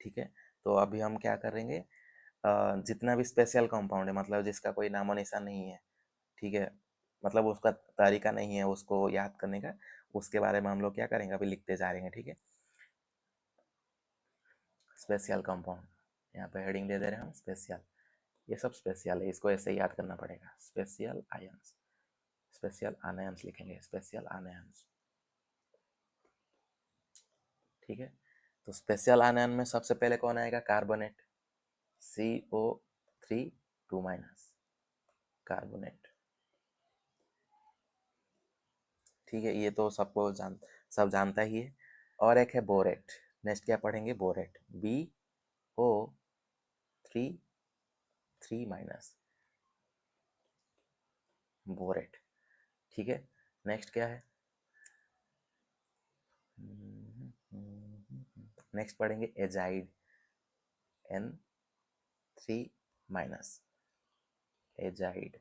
A: ठीक है, तो अभी हम क्या करेंगे, जितना भी स्पेशल कंपाउंड है, मतलब जिसका कोई नामो निशान नहीं है, ठीक है, मतलब उसका तरीका नहीं है उसको याद करने का, उसके बारे में हम लोग क्या करेंगे, अभी लिखते जा रहे हैं। ठीक है, स्पेशल कंपाउंड, यहाँ पे हेडिंग दे दे रहे हैं हम स्पेशल। ये सब स्पेशल है, इसको ऐसे ही याद करना पड़ेगा। स्पेशल आयंस, स्पेशल आनायंस लिखेंगे, स्पेशल आनायंस। ठीक है, तो स्पेशल आनायन में सबसे पहले कौन आएगा, कार्बोनेट, CO3 2 कार्बोनेट। ठीक है, ये तो सब जानता ही है। और एक है बोरेट, नेक्स्ट क्या पढ़ेंगे, बोरेट, BO3 3 बोरेट। ठीक है, नेक्स्ट क्या है, नेक्स्ट पढ़ेंगे एजाइड, N3 एजाइड।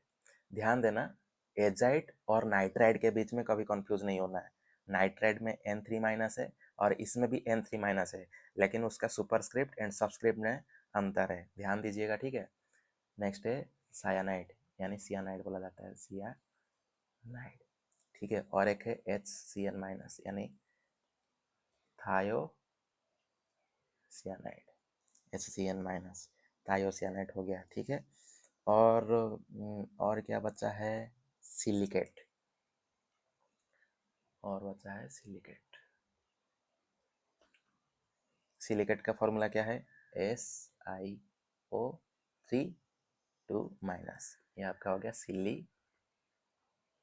A: ध्यान देना, एजाइड और नाइट्राइड के बीच में कभी कंफ्यूज नहीं होना है। नाइट्राइड में N3 है और इसमें भी N3 है, लेकिन उसका सुपरस्क्रिप्ट एंड सबस्क्रिप्ट में अंतर है, ध्यान दीजिएगा। ठीक है, नेक्स्ट है सायानाइड, यानी सियानाइड बोला जाता है, सियानाइड। ठीक है, और एक है HCN- यानी थायोसियानाइड, HCN-, थायोसियानाइड हो गया। ठीक है, और क्या बचा है, सिलिकेट, और बचा है सिलिकेट। सिलिकेट का फॉर्मूला क्या है, SiO3 2-, ये आपका हो गया सिलिकेट।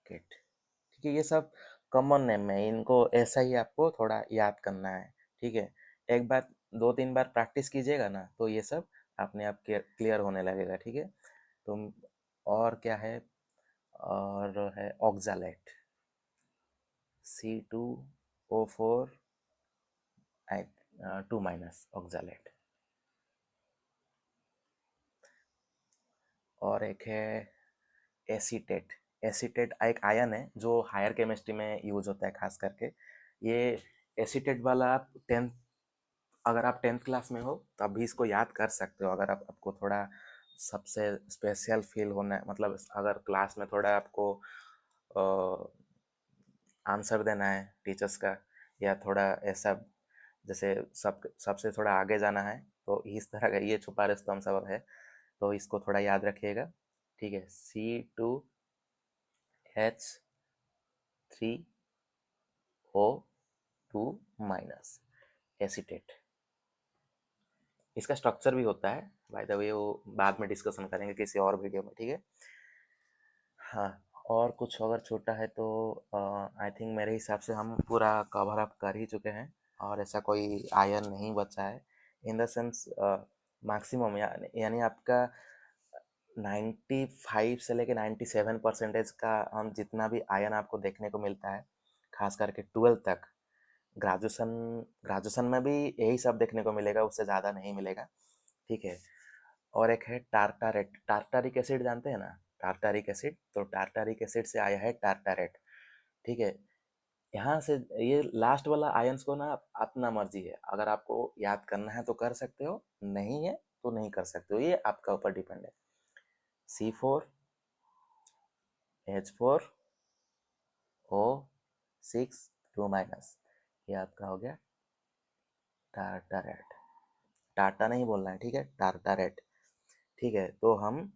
A: ठीक है, ये सब कॉमन नेम है, इनको ऐसा ही आपको थोड़ा याद करना है। ठीक है, एक बार 2-3 बार प्रैक्टिस कीजिएगा ना, तो ये सब अपने आप क्लियर होने लगेगा। ठीक है, तो और क्या है, और है ऑक्जालेट, C2O4 2- ऑक्जालेट। और एक है एसीटेट, एसीटेट एक आयन है जो हायर केमिस्ट्री में यूज होता है खास करके। ये एसीटेट वाला आप टेंथ, अगर आप 10th क्लास में हो तब भी इसको याद कर सकते हो। अगर आपको थोड़ा सबसे स्पेशल फील होना है, मतलब अगर क्लास में थोड़ा आपको आंसर देना है टीचर्स का, या थोड़ा ऐसा जैसे सबसे थोड़ा आगे जाना है, तो इस तरह का ये छुपा रुस्तम सब है, तो इसको थोड़ा याद रखिएगा। ठीक है, C2H3O2- एसीटेट। इसका स्ट्रक्चर भी होता है बाय द वे, वो बाद में डिस्कशन करेंगे किसी और वीडियो में। ठीक है, हाँ, और कुछ अगर छोटा है तो आई थिंक मेरे हिसाब से हम पूरा कवर अप कर ही चुके हैं, और ऐसा कोई आयन नहीं बचा है इन द सेंस। मैक्सिमम यानी आपका 95 से लेके 97% का हम जितना भी आयन आपको देखने को मिलता है, खास करके 12 तक, ग्रेजुएशन ग्रेजुएशन में भी यही सब देखने को मिलेगा, उससे ज़्यादा नहीं मिलेगा। ठीक है, और एक है टार्टारेट, टार्टारिक एसिड जानते हैं ना, टार्टारिक एसिड, तो टार्टारिक एसिड से आया है टार्टारेट। ठीक है, यहाँ से ये लास्ट वाला आयंस को ना अपना मर्जी है, अगर आपको याद करना है तो कर सकते हो, नहीं है तो नहीं कर सकते हो, ये आपका ऊपर डिपेंड है। C4H4O6 ये आपका हो गया टार्टारेट। टाटा नहीं बोलना है, ठीक है, टार्टारेट। ठीक है, तो हम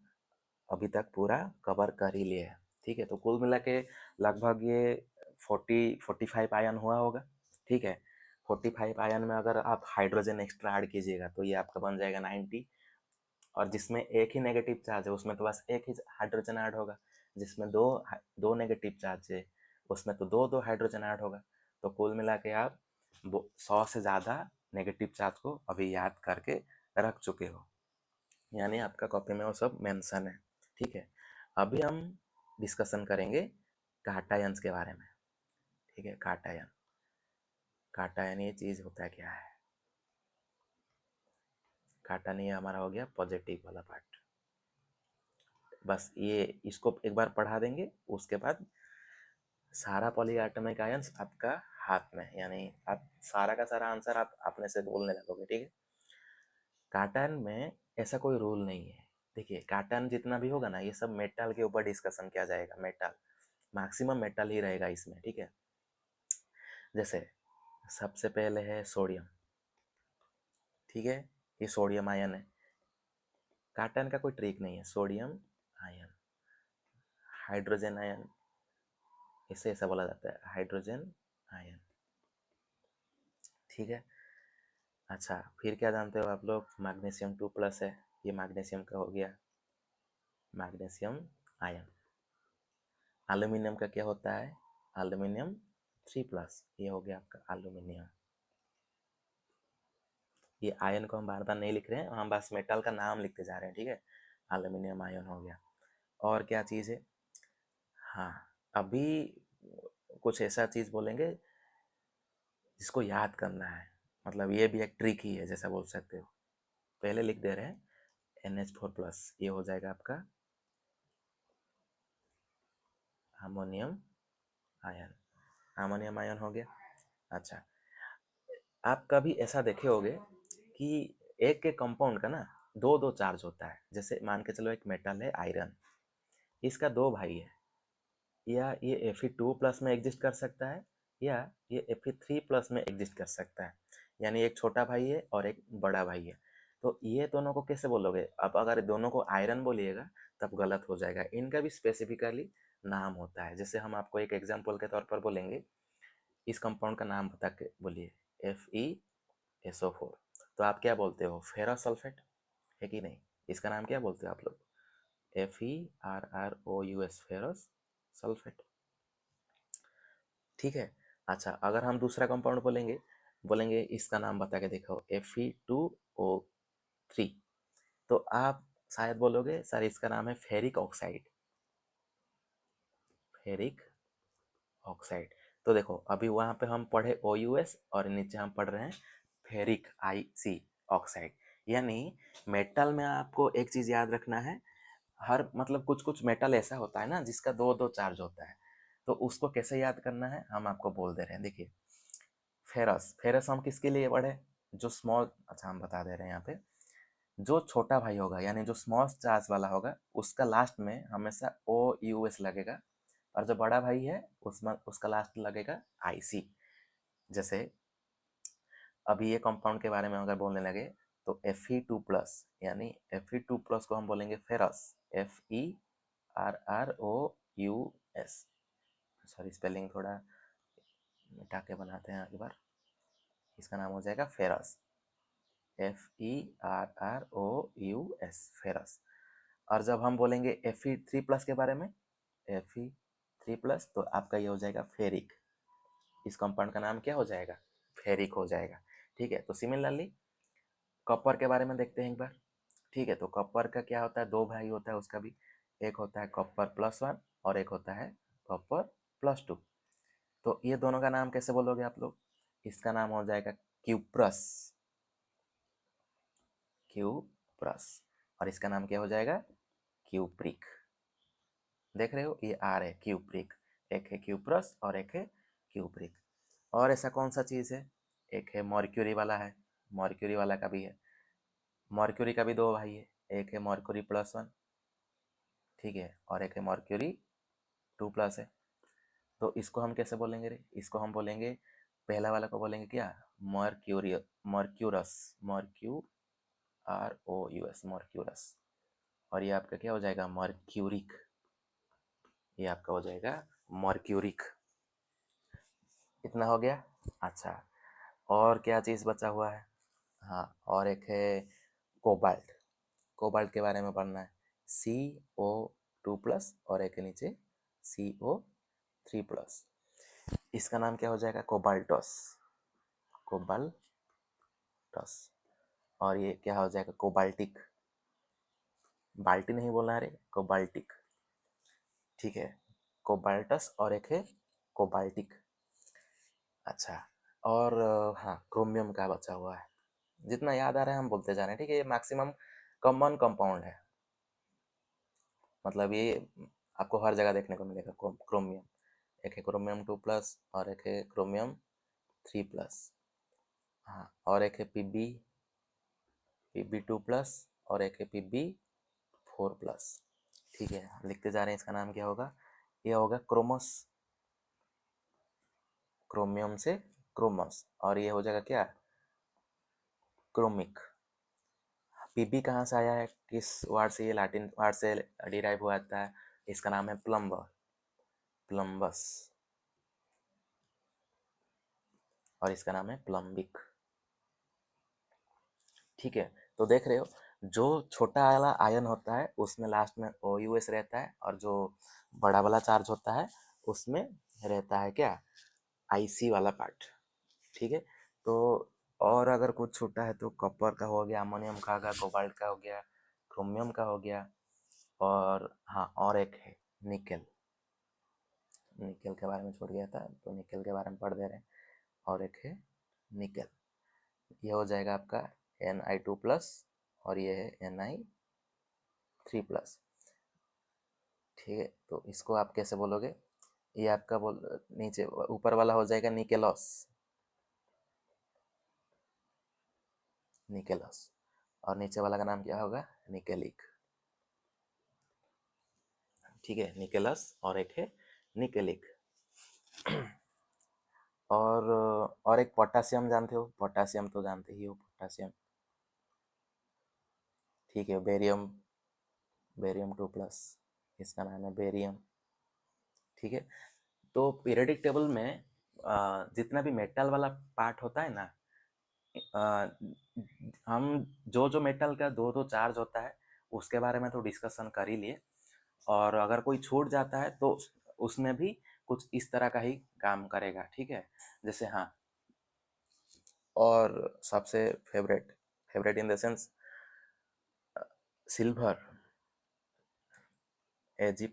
A: अभी तक पूरा कवर कर ही लिए हैं। ठीक है, तो कुल मिला के लगभग ये 45 आयन हुआ होगा। ठीक है, 45 आयन में अगर आप हाइड्रोजन एक्स्ट्रा ऐड कीजिएगा तो ये आपका बन जाएगा 90, और जिसमें एक ही नेगेटिव चार्ज है उसमें तो बस एक ही हाइड्रोजन ऐड होगा, जिसमें दो नेगेटिव चार्ज है उसमें तो दो दो हाइड्रोजन ऐड होगा। तो कुल मिला के आप वो 100 से ज़्यादा नेगेटिव चार्ज को अभी याद करके रख चुके हो, यानी आपका कॉपी में वो सब मेंशन है। ठीक है, अभी हम डिस्कशन करेंगे काटायंस के बारे में। ठीक है, काटायन, काटायन ये चीज़ होता है क्या है? काटायन ये हमारा हो गया पॉजिटिव वाला पार्ट। बस ये इसको एक बार पढ़ा देंगे, उसके बाद सारा पॉलीएटॉमिक आयंस आपका हाथ में, यानी आप सारा का सारा आंसर आप अपने से बोलने लगोगे। ठीक है, काटायन में ऐसा कोई रूल नहीं है। देखिए, काटायन जितना भी होगा ना, ये सब मेटल के ऊपर डिस्कशन किया जाएगा। मेटल, मैक्सिमम मेटल ही रहेगा इसमें। ठीक है, जैसे सबसे पहले है सोडियम। ठीक है, ये सोडियम आयन है। काटायन का कोई ट्रिक नहीं है, सोडियम आयन। हाइड्रोजन आयन, इसे ऐसा बोला जाता है, हाइड्रोजन आयन। ठीक है, अच्छा फिर क्या जानते हो आप लोग? मैग्नीशियम 2+ है, ये मैग्नीशियम का हो गया मैग्नीशियम आयन। एल्यूमिनियम का क्या होता है? एल्यूमिनियम 3+, ये हो गया आपका एल्यूमिनियम। ये आयन को हम बार बार नहीं लिख रहे हैं, हम बस मेटल का नाम लिखते जा रहे हैं। ठीक है, एल्यूमिनियम आयन हो गया। और क्या चीज़ है? हाँ, अभी कुछ ऐसा चीज़ बोलेंगे जिसको याद करना है, मतलब ये भी एक ट्रिक ही है जैसा बोल सकते हो। पहले लिख दे रहे हैं NH4+, ये हो जाएगा आपका अमोनियम आयन। अमोनियम आयन हो गया। अच्छा, आप कभी ऐसा देखे होगे कि एक के कंपाउंड का ना दो दो चार्ज होता है। जैसे मान के चलो एक मेटल है आयरन, इसका दो भाई है, या ये Fe2+ में एग्जिस्ट कर सकता है, या ये Fe3+ में एग्जिस्ट कर सकता है। यानी एक छोटा भाई है और एक बड़ा भाई है। तो ये दोनों को कैसे बोलोगे? अब अगर दोनों को आयरन बोलिएगा तब गलत हो जाएगा। इनका भी स्पेसिफिकली नाम होता है। जैसे हम आपको एक एग्जाम्पल के तौर पर बोलेंगे, इस कंपाउंड का नाम बता के बोलिए, FeSO4। तो आप क्या बोलते हो? फेरस सल्फेट है कि नहीं? इसका नाम क्या बोलते हो आप लोग? FeRrOUS, ferrous sulphate. ठीक है, अच्छा अगर हम दूसरा कंपाउंड बोलेंगे, बोलेंगे इसका नाम बता के देखो, Fe2O3, तो आप शायद बोलोगे सर इसका नाम है फेरिक ऑक्साइड। Ferric oxide. तो देखो अभी वहाँ पे हम पढ़े OUS और नीचे हम पढ़ रहे हैं फेरिक IC ऑक्साइड। यानी मेटल में आपको एक चीज़ याद रखना है, हर मतलब कुछ कुछ मेटल ऐसा होता है ना जिसका दो दो चार्ज होता है। तो उसको कैसे याद करना है हम आपको बोल दे रहे हैं। देखिए, फेरस, फेरस हम किसके लिए पढ़े? जो स्मॉल, अच्छा हम बता दे रहे हैं यहाँ पे, जो छोटा भाई होगा यानी जो स्मॉल चार्ज वाला होगा उसका लास्ट में हमेशा OUS लगेगा, और जो बड़ा भाई है उसमें उसका लास्ट लगेगा IC। जैसे अभी ये कंपाउंड के बारे में अगर बोलने लगे तो Fe2+, यानी Fe2+ को हम बोलेंगे फेरस, FeRrOUS। सॉरी, स्पेलिंग थोड़ा मिटा के बनाते हैं एक बार। इसका नाम हो जाएगा फेरस, FeRrOUS, फेरस। और जब हम बोलेंगे Fe3+ के बारे में, Fe3+, तो आपका ये हो जाएगा फेरिक। इस कंपाउंड का नाम क्या हो जाएगा? फेरिक हो जाएगा। ठीक है, तो सिमिलरली कॉपर के बारे में देखते हैं एक बार। ठीक है, तो कॉपर का क्या होता है? दो भाई होता है उसका भी, एक होता है कॉपर+1 और एक होता है कॉपर+2। तो ये दोनों का नाम कैसे बोलोगे आप लोग? इसका नाम हो जाएगा क्यूप्रस, क्यूप्रस। और इसका नाम क्या हो जाएगा? क्यूप्रिक। देख रहे हो, ये आर है क्यूप्रिक, एक है क्यूप्रस और एक है क्यूप्रिक। और ऐसा कौन सा चीज़ है? एक है मर्क्यूरी वाला है, मर्क्यूरी वाला का भी है। मर्क्यूरी का भी दो भाई है, एक है Mercury+1, ठीक है, और एक है Mercury 2+ है। तो इसको हम कैसे बोलेंगे रे? इसको हम बोलेंगे, पहला वाला को बोलेंगे क्या? Mercury, mercurous, MrOUS, mercurous. और ये आपका क्या हो जाएगा? मर्क्यूरिक। ये आपका हो जाएगा मर्क्यूरिक। इतना हो गया। अच्छा, और क्या चीज़ बचा हुआ है? हाँ, और एक है कोबाल्ट। कोबाल्ट के बारे में पढ़ना है, CO2+ और एक के नीचे CO3+। इसका नाम क्या हो जाएगा? कोबाल्टस। कोबाल्टस। और ये क्या हो जाएगा, कोबाल्टिक। बाल्टी नहीं बोलना है रे, कोबाल्टिक। ठीक है, कोबाल्टस और एक है कोबाल्टिक। अच्छा, और हाँ, क्रोमियम का बचा हुआ है। जितना याद आ रहा है हम बोलते जा रहे हैं, ठीक है। ये मैक्सिमम कॉमन कंपाउंड है, मतलब ये आपको हर जगह देखने को मिलेगा क्रोमियम। एक है क्रोमियम 2+ और एक है क्रोमियम 3+। हाँ, और एक है Pb2+ और एक है Pb4+। ठीक है, लिखते जा रहे हैं। इसका नाम क्या होगा, यह होगा क्रोमस। क्रोमियम से क्रोमस, और ये हो जाएगा क्या, क्रोमिक। पीबी कहाँ से आया है, किस वर्ड से, ये लैटिन वर्ड से डिराइव हुआ था है। इसका नाम है प्लम्बर, प्लम्बस, और इसका नाम है प्लम्बिक। ठीक है, तो देख रहे हो, जो छोटा वाला आयन होता है उसमें लास्ट में OUS रहता है, और जो बड़ा वाला चार्ज होता है उसमें रहता है क्या, IC वाला पार्ट। ठीक है, तो और अगर कुछ छोटा है तो कॉपर का हो गया, अमोनियम का हो गया, कोबाल्ट का हो गया, क्रोमियम का हो गया, और हाँ, और एक है निकेल। निकेल के बारे में छूट गया था, तो निकेल के बारे में पढ़ दे रहे हैं। और एक है निकेल, ये हो जाएगा आपका Ni2+, और ये है Ni3+। ठीक है, तो इसको आप कैसे बोलोगे, ये आपका बोल, नीचे ऊपर वाला हो जाएगा निकेलॉस, निकेलॉस, और नीचे वाला का नाम क्या होगा, निकेलिक। ठीक है, निकेलस और एक है निकेलिक। और एक पोटासियम जानते हो, पोटासियम तो जानते ही हो, पोटासियम। ठीक है, बेरियम, Barium 2+, इसका नाम है बेरियम। ठीक है, तो पीरियोडिक टेबल में जितना भी मेटल वाला पार्ट होता है ना, हम जो जो मेटल का दो दो चार्ज होता है उसके बारे में तो डिस्कशन कर ही लिए, और अगर कोई छूट जाता है तो उसमें भी कुछ इस तरह का ही काम करेगा। ठीक है, जैसे हाँ, और सबसे favourite, favourite in the sense silver, Ag+,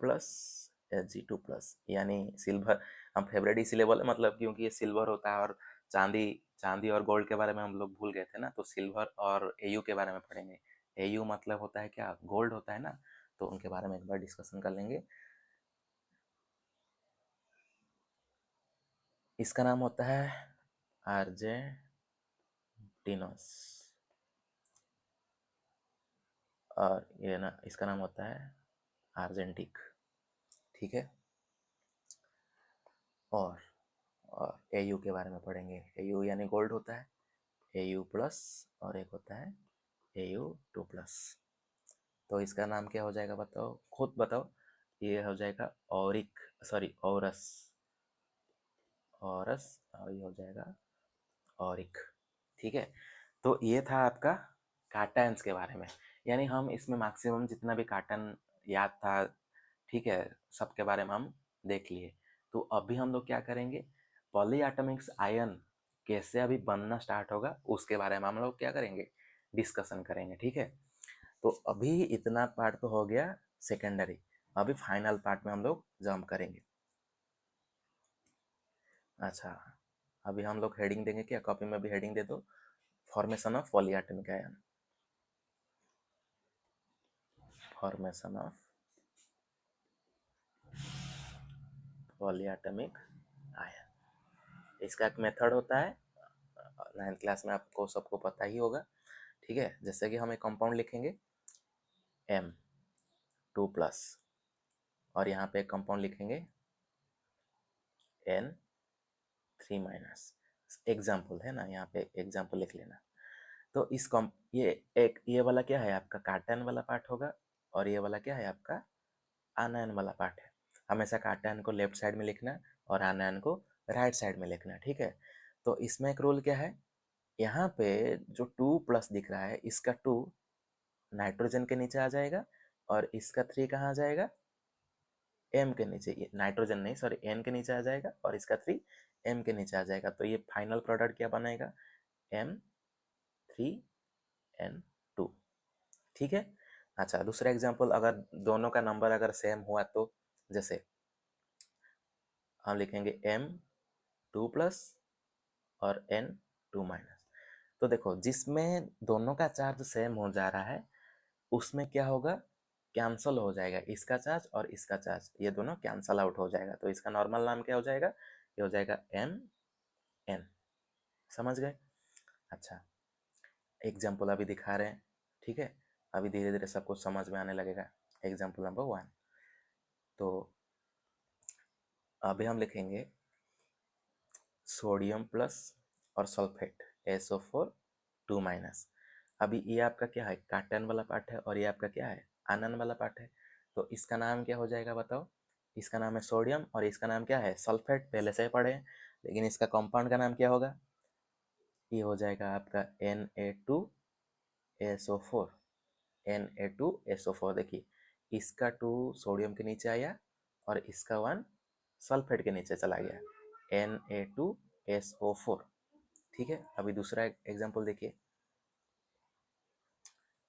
A: Ag2+, यानी सिल्वर हम फेवरेट इसीलिए बोले, मतलब क्योंकि ये सिल्वर होता है, और चांदी, चांदी और गोल्ड के बारे में हम लोग भूल गए थे ना, तो सिल्वर और Au के बारे में पढ़ेंगे। Au मतलब होता है क्या, गोल्ड होता है ना, तो उनके बारे में एक बार डिस्कशन कर लेंगे। इसका नाम होता है आर्जेंटिनस, और ये ना, इसका नाम होता है आर्जेंटिक। ठीक है, और Au के बारे में पढ़ेंगे। Au यानी गोल्ड होता है, Au+, और एक होता है Au2+। तो इसका नाम क्या हो जाएगा, बताओ, खुद बताओ। ये हो जाएगा ऑरिक, सॉरी औरस, औरस, और ये हो जाएगा ऑरिक। ठीक है, तो ये था आपका कार्टेन्स के बारे में, यानी हम इसमें मैक्सिमम जितना भी कार्टन याद था, ठीक है, सबके बारे में हम देख लिए। तो अभी हम लोग क्या करेंगे, पॉलीएटॉमिक्स आयन कैसे अभी बनना स्टार्ट होगा उसके बारे में हम लोग क्या करेंगे, डिस्कशन करेंगे। ठीक है, तो अभी इतना पार्ट तो हो गया सेकेंडरी, अभी फाइनल पार्ट में हम लोग जंप करेंगे। अच्छा, अभी हम लोग हेडिंग देंगे क्या, कॉपी में भी हेडिंग दे दो, formation of polyatomic ion, formation of polyatomic ion. इसका एक मेथड होता है, 9th क्लास में आपको सबको पता ही होगा। ठीक है, जैसे कि हम एक कंपाउंड लिखेंगे M2+, और यहाँ पे एक कंपाउंड लिखेंगे N3-। एग्जाम्पल है ना, यहाँ पे एग्जाम्पल लिख लेना। तो ये वाला क्या है आपका, कार्टन वाला पार्ट होगा, और ये वाला क्या है आपका, आनायन वाला पार्ट है। हमेशा कार्टन को लेफ्ट साइड में लिखना और आनायन को राइट साइड में लिखना। ठीक है, तो इसमें एक रूल क्या है, यहाँ पे जो 2+ दिख रहा है, इसका 2 नाइट्रोजन के नीचे आ जाएगा, और इसका 3 कहाँ आ जाएगा, M के नीचे, नाइट्रोजन नहीं, सॉरी, N के नीचे आ जाएगा, और इसका 3 M के नीचे आ जाएगा, तो ये फाइनल प्रोडक्ट क्या बनेगा, M3N2। ठीक है। अच्छा, दूसरा एग्जांपल, अगर दोनों का नंबर अगर सेम हुआ तो जैसे हम लिखेंगे M2+ और N2-। तो देखो, जिसमें दोनों का चार्ज सेम हो जा रहा है उसमें क्या होगा, कैंसल हो जाएगा, इसका चार्ज और इसका चार्ज ये दोनों कैंसल आउट हो जाएगा, तो इसका नॉर्मल नाम क्या हो जाएगा, ये हो जाएगा MN। समझ गए। अच्छा, एग्जाम्पल अभी दिखा रहे हैं, ठीक है, अभी धीरे धीरे सब कुछ समझ में आने लगेगा। एग्जाम्पल नंबर 1, तो अभी हम लिखेंगे सोडियम प्लस और सल्फेट SO4 2-। अभी ये आपका क्या है, काटन वाला पार्ट है और ये आपका क्या है, आनन वाला पार्ट है। तो इसका नाम क्या हो जाएगा बताओ, इसका नाम है सोडियम और इसका नाम क्या है, सल्फेट, पहले से ही पढ़े हैं। लेकिन इसका कंपाउंड का नाम क्या होगा, ये हो जाएगा आपका Na2SO4। Na2SO4, देखिए इसका 2 सोडियम के नीचे आया और इसका 1 सल्फेट के नीचे चला गया, Na2SO4। ठीक है। अभी दूसरा एग्जांपल देखिए,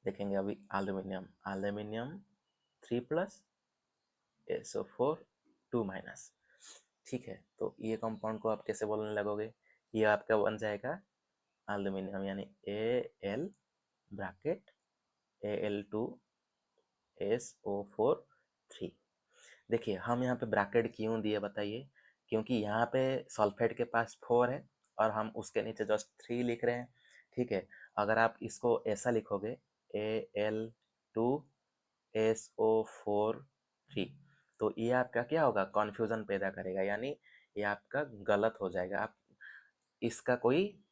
A: देखेंगे अभी एल्यूमिनियम, एल्यूमिनियम 3+ SO4 2-। ठीक है, तो ये कंपाउंड को आप कैसे बोलने लगोगे, ये आपका बन जाएगा एल्यूमिनियम, यानी Al ब्रैकेट Al2SO4 3। देखिए हम यहाँ पे ब्रैकेट क्यों दिए बताइए, क्योंकि यहाँ पे सल्फेट के पास 4 है और हम उसके नीचे जस्ट 3 लिख रहे हैं। ठीक है, अगर आप इसको ऐसा लिखोगे Al2SO4 3, तो ये आपका क्या होगा, कन्फ्यूजन पैदा करेगा, यानी ये आपका गलत हो जाएगा। आप इसका कोई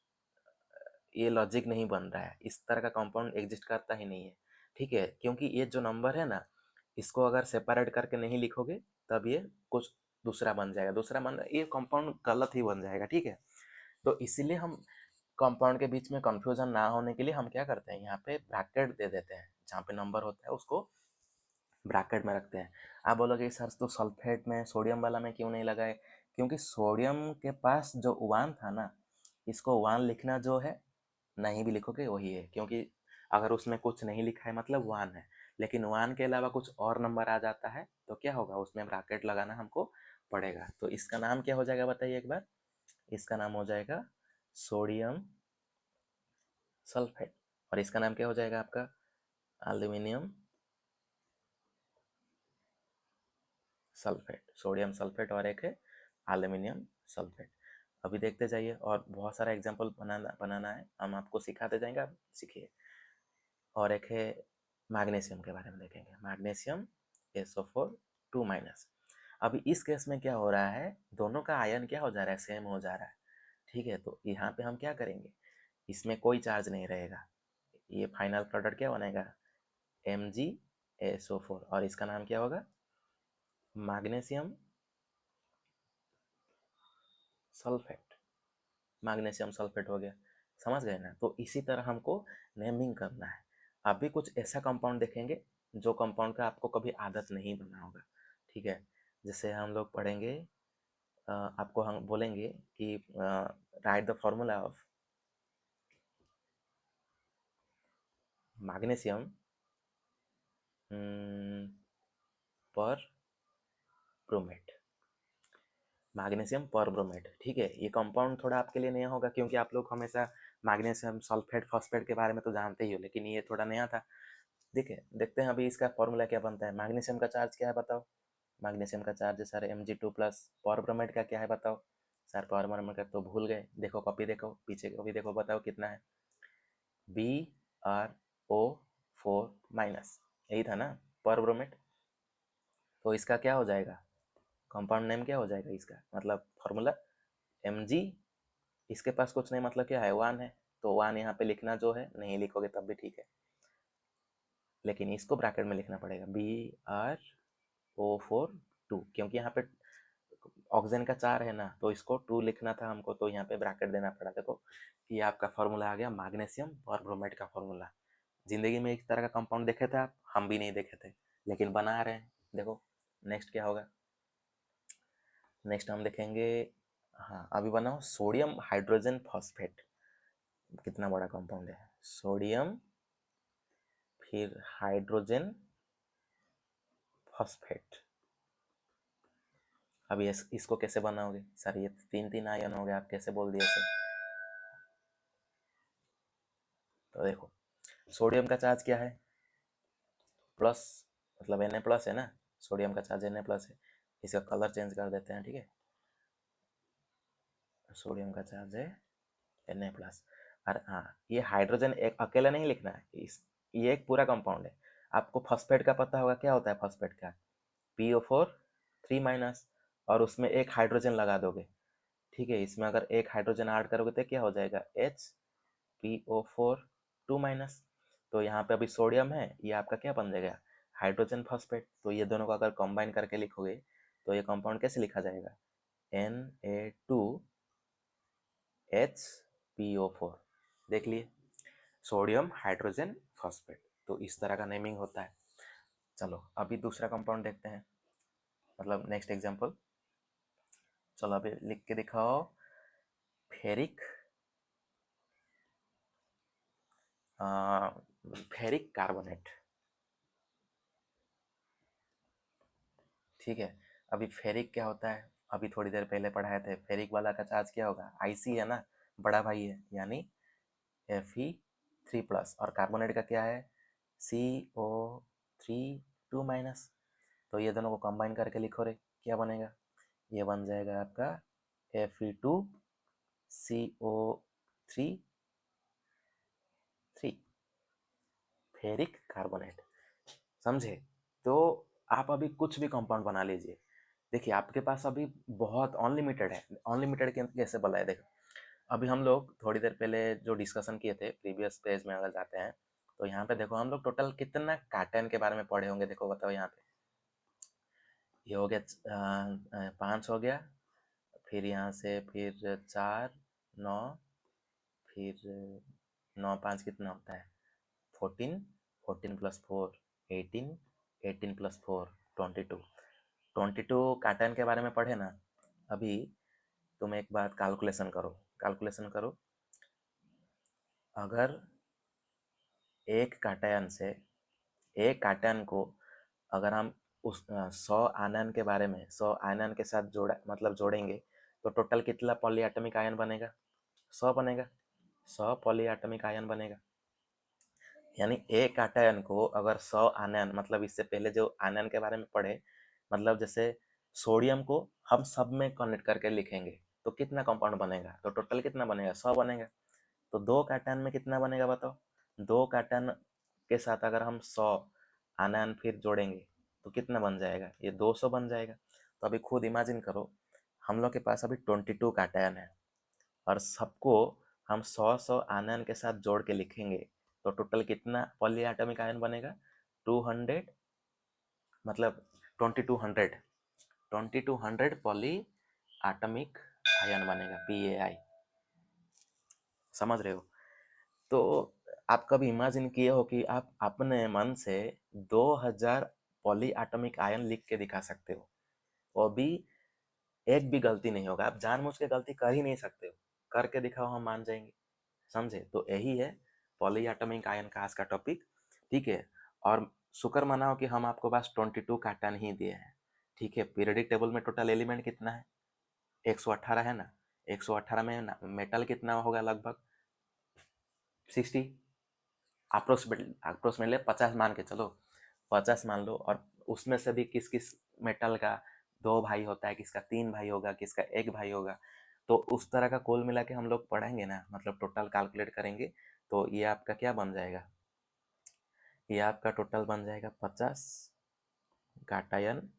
A: ये लॉजिक नहीं बन रहा है, इस तरह का कंपाउंड एग्जिस्ट करता ही नहीं है। ठीक है, क्योंकि ये जो नंबर है ना, इसको अगर सेपरेट करके नहीं लिखोगे तब ये कुछ दूसरा बन जाएगा, दूसरा बन ये कंपाउंड गलत ही बन जाएगा। ठीक है, तो इसीलिए हम कंपाउंड के बीच में कंफ्यूजन ना होने के लिए हम क्या करते हैं, यहाँ पे ब्रैकेट दे देते हैं, जहाँ पे नंबर होता है उसको ब्रैकेट में रखते हैं। आप बोलोगे सर तो सल्फेट में सोडियम वाला में क्यों नहीं लगाए, क्योंकि सोडियम के पास जो 1 था ना, इसको 1 लिखना जो है, नहीं भी लिखोगे वही है, क्योंकि अगर उसमें कुछ नहीं लिखा है मतलब 1 है, लेकिन 1 के अलावा कुछ और नंबर आ जाता है तो क्या होगा, उसमें ब्रैकेट लगाना हमको पड़ेगा। तो इसका नाम क्या हो जाएगा बताइए एक बार, इसका नाम हो जाएगा सोडियम सल्फेट और इसका नाम क्या हो जाएगा आपका, एल्यूमिनियम सल्फेट, सोडियम सल्फेट, और एक है एल्यूमिनियम सल्फेट। अभी देखते जाइए, और बहुत सारा एग्जांपल बनाना है, हम आपको सिखाते जाएंगे, आप सीखिए। और एक है मैग्नीशियम के बारे में देखेंगे, मैग्नीशियम SO4 2-। अभी इस केस में क्या हो रहा है, दोनों का आयन क्या हो जा रहा है, सेम हो जा रहा है। ठीक है, तो यहाँ पे हम क्या करेंगे, इसमें कोई चार्ज नहीं रहेगा, ये फाइनल प्रोडक्ट क्या बनेगा, MgSO4, और इसका नाम क्या होगा, मैग्नीशियम सल्फेट, मैग्नीशियम सल्फेट हो गया। समझ गए ना। तो इसी तरह हमको नेमिंग करना है। अभी कुछ ऐसा कंपाउंड देखेंगे जो कंपाउंड का आपको कभी आदत नहीं बना होगा। ठीक है, जैसे हम लोग पढ़ेंगे, आपको हम बोलेंगे कि right the formula of magnesium पर ब्रोमेट, मैग्नीशियम पर ब्रोमेट। ठीक है, ये कंपाउंड थोड़ा आपके लिए नया होगा, क्योंकि आप लोग हमेशा मैग्नीशियम सल्फेट फॉस्फेट के बारे में तो जानते ही हो, लेकिन ये थोड़ा नया था। देखिए देखते हैं अभी इसका फॉर्मूला क्या बनता है। मैग्नीशियम का चार्ज क्या है बताओ, मैग्नीशियम का चार्ज है सर Mg2+। पावर ब्रोमेट का क्या है बताओ सर, पावर ब्रोमेट का तो भूल गए, देखो कॉपी, देखो पीछे कॉपी देखो, बताओ कितना है, BrO4-, यही था ना पावर ब्रोमेट। तो इसका क्या हो जाएगा, कंपाउंड नेम क्या हो जाएगा इसका, मतलब फॉर्मूला Mg, इसके पास कुछ नहीं, मतलब क्या है, 1 है, तो 1 यहाँ पे लिखना जो है, नहीं लिखोगे तब भी ठीक है, लेकिन इसको ब्रैकेट में लिखना पड़ेगा, BrO4-2, क्योंकि यहाँ पे ऑक्सीजन का 4 है ना, तो इसको 2 लिखना था हमको, तो यहाँ पे ब्रैकेट देना पड़ा। देखो ये आपका फॉर्मूला आ गया, मैग्नीशियम और ब्रोमेट का फॉर्मूला। जिंदगी में इस तरह का कंपाउंड देखे थे आप, हम भी नहीं देखे थे, लेकिन बना रहे हैं। देखो नेक्स्ट क्या होगा, नेक्स्ट हम देखेंगे हाँ, अभी बनाओ सोडियम हाइड्रोजन फॉस्फेट। कितना बड़ा कंपाउंड है, सोडियम फिर हाइड्रोजन फॉस्फेट। अभी इसको कैसे बनाओगे सर, ये तीन तीन आयन हो गए, आप कैसे बोल दिए सर? तो देखो, सोडियम का चार्ज क्या है, प्लस, मतलब Na प्लस है ना, सोडियम का चार्ज Na प्लस है। इसका कलर चेंज कर देते हैं, ठीक है। सोडियम का चार्ज है Na प्लस। और हाँ, ये हाइड्रोजन एक अकेला नहीं लिखना है, ये एक पूरा कंपाउंड है। आपको फॉस्फेट का पता होगा, क्या होता है फॉस्फेट का, PO4 3 माइनस, और उसमें एक हाइड्रोजन लगा दोगे, ठीक है। इसमें अगर एक हाइड्रोजन ऐड करोगे तो क्या हो जाएगा, HPO4 2 माइनस। तो यहाँ पे अभी सोडियम है, ये आपका क्या बन जाएगा, हाइड्रोजन फॉस्फेट। तो ये दोनों को अगर कंबाइन करके लिखोगे तो ये कंपाउंड कैसे लिखा जाएगा, Na2HPO4। देख लिए, सोडियम हाइड्रोजन फॉस्फेट। तो इस तरह का नेमिंग होता है। चलो अभी दूसरा कंपाउंड देखते हैं, मतलब नेक्स्ट एग्जांपल। चलो अभी लिख के दिखाओ, फेरिक फेरिक कार्बोनेट, ठीक है। अभी फेरिक क्या होता है, अभी थोड़ी देर पहले पढ़ाए थे, फेरिक वाला का चार्ज क्या होगा, IC है ना, बड़ा भाई है, यानी Fe3+। और कार्बोनेट का क्या है, CO3 2 माइनस। तो ये दोनों को कंबाइन करके लिखो रे, क्या बनेगा, ये बन जाएगा आपका Fe2CO3 3, फेरिक कार्बोनेट। समझे? तो आप अभी कुछ भी कंपाउंड बना लीजिए। देखिए आपके पास अभी बहुत अनलिमिटेड है, अनलिमिटेड कैसे बोला है, देखो अभी हम लोग थोड़ी देर पहले जो डिस्कशन किए थे, प्रीवियस पेज में अगर जाते हैं तो यहाँ पे देखो हम लोग टोटल कितना कार्टन के बारे में पढ़े होंगे, देखो बताओ यहाँ पे। ये हो गया 5 हो गया, फिर यहाँ से फिर 4 9, फिर 9 5 कितना होता है, 14, 14 प्लस 4 18, 18 प्लस 4 22। 22 कार्टन के बारे में पढ़े ना। अभी तुम एक बार कैलकुलेशन करो, कैलकुलेशन करो। अगर एक काटायन से, एक काटायन को अगर हम उस 100 आयन के बारे में 100 आयन के साथ जोड़ा, मतलब जोड़ेंगे, तो टोटल कितना पॉलीएटॉमिक आयन बनेगा, 100 बनेगा, 100 पॉलीएटॉमिक आयन बनेगा। यानी एक आयन को अगर 100 आयन, मतलब इससे पहले जो आयन के बारे में पढ़े, मतलब जैसे सोडियम को हम सब में कनेक्ट करके लिखेंगे तो कितना कंपाउंड बनेगा, तो टोटल कितना बनेगा, 100 बनेगा। तो दो काटन में कितना बनेगा बताओ, दो काटन के साथ अगर हम 100 आयन फिर जोड़ेंगे तो कितना बन जाएगा, ये 200 बन जाएगा। तो अभी खुद इमेजिन करो, हम लोग के पास अभी 22 काटन है, और सबको हम 100 आयन के साथ जोड़ के लिखेंगे तो टोटल कितना पॉली एटॉमिक आयन बनेगा, 200, मतलब 2200, 2200 पॉली एटॉमिक आयन बनेगा, PAI। समझ रहे हो? तो आप कभी इमेजिन किए हो कि आप अपने मन से 2000 पॉली एटॉमिक आयन लिख के दिखा सकते हो, वो भी एक भी गलती नहीं होगा, आप जानबूझ के गलती कर ही नहीं सकते हो, करके दिखाओ, हम मान जाएंगे। समझे? तो यही है पॉली एटॉमिक आयन का आज का टॉपिक, ठीक है। और शुक्र मनाओ कि हम आपको बस 22 कार्टन ही दिए हैं, ठीक है। पीरियडिक टेबल में टोटल एलिमेंट कितना है, 118 है ना। 118 में मेटल कितना होगा, लगभग 60, अप्रोक्सीमेटली 50 मान के चलो, 50 मान लो। और उसमें से भी किस किस मेटल का 2 भाई होता है, किसका 3 भाई होगा, किसका 1 भाई होगा। तो उस तरह का कुल मिला के हम लोग पढ़ेंगे ना, मतलब टोटल कैलकुलेट करेंगे, तो ये आपका क्या बन जाएगा, ये आपका टोटल बन जाएगा 50 काटायन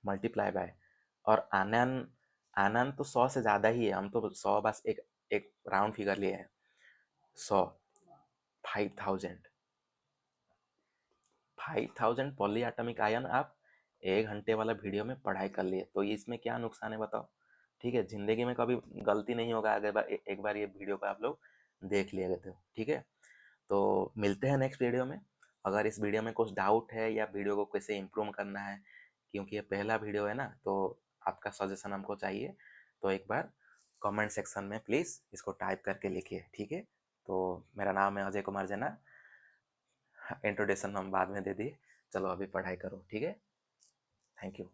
A: मल्टीप्लाई बाय, और आनन, आनन तो 100 से ज़्यादा ही है, हम तो 100 बस एक एक राउंड फिगर लिए हैं। 100, 5000, 5000 पॉली एटॉमिक आयन आप 1 घंटे वाला वीडियो में पढ़ाई कर लिए, तो इसमें क्या नुकसान है बताओ, ठीक है। जिंदगी में कभी गलती नहीं होगा, अगर एक बार ये वीडियो को आप लोग देख लिए तो, ठीक है। तो मिलते हैं नेक्स्ट वीडियो में। अगर इस वीडियो में कुछ डाउट है या वीडियो को कैसे इम्प्रूव करना है, क्योंकि ये पहला वीडियो है ना, तो आपका सजेशन हमको चाहिए। तो एक बार कमेंट सेक्शन में प्लीज़ इसको टाइप करके लिखिए, ठीक है। तो मेरा नाम है अजय कुमार जेना। इंट्रोडक्शन हम बाद में दे दिए, चलो अभी पढ़ाई करो, ठीक है। Thank you.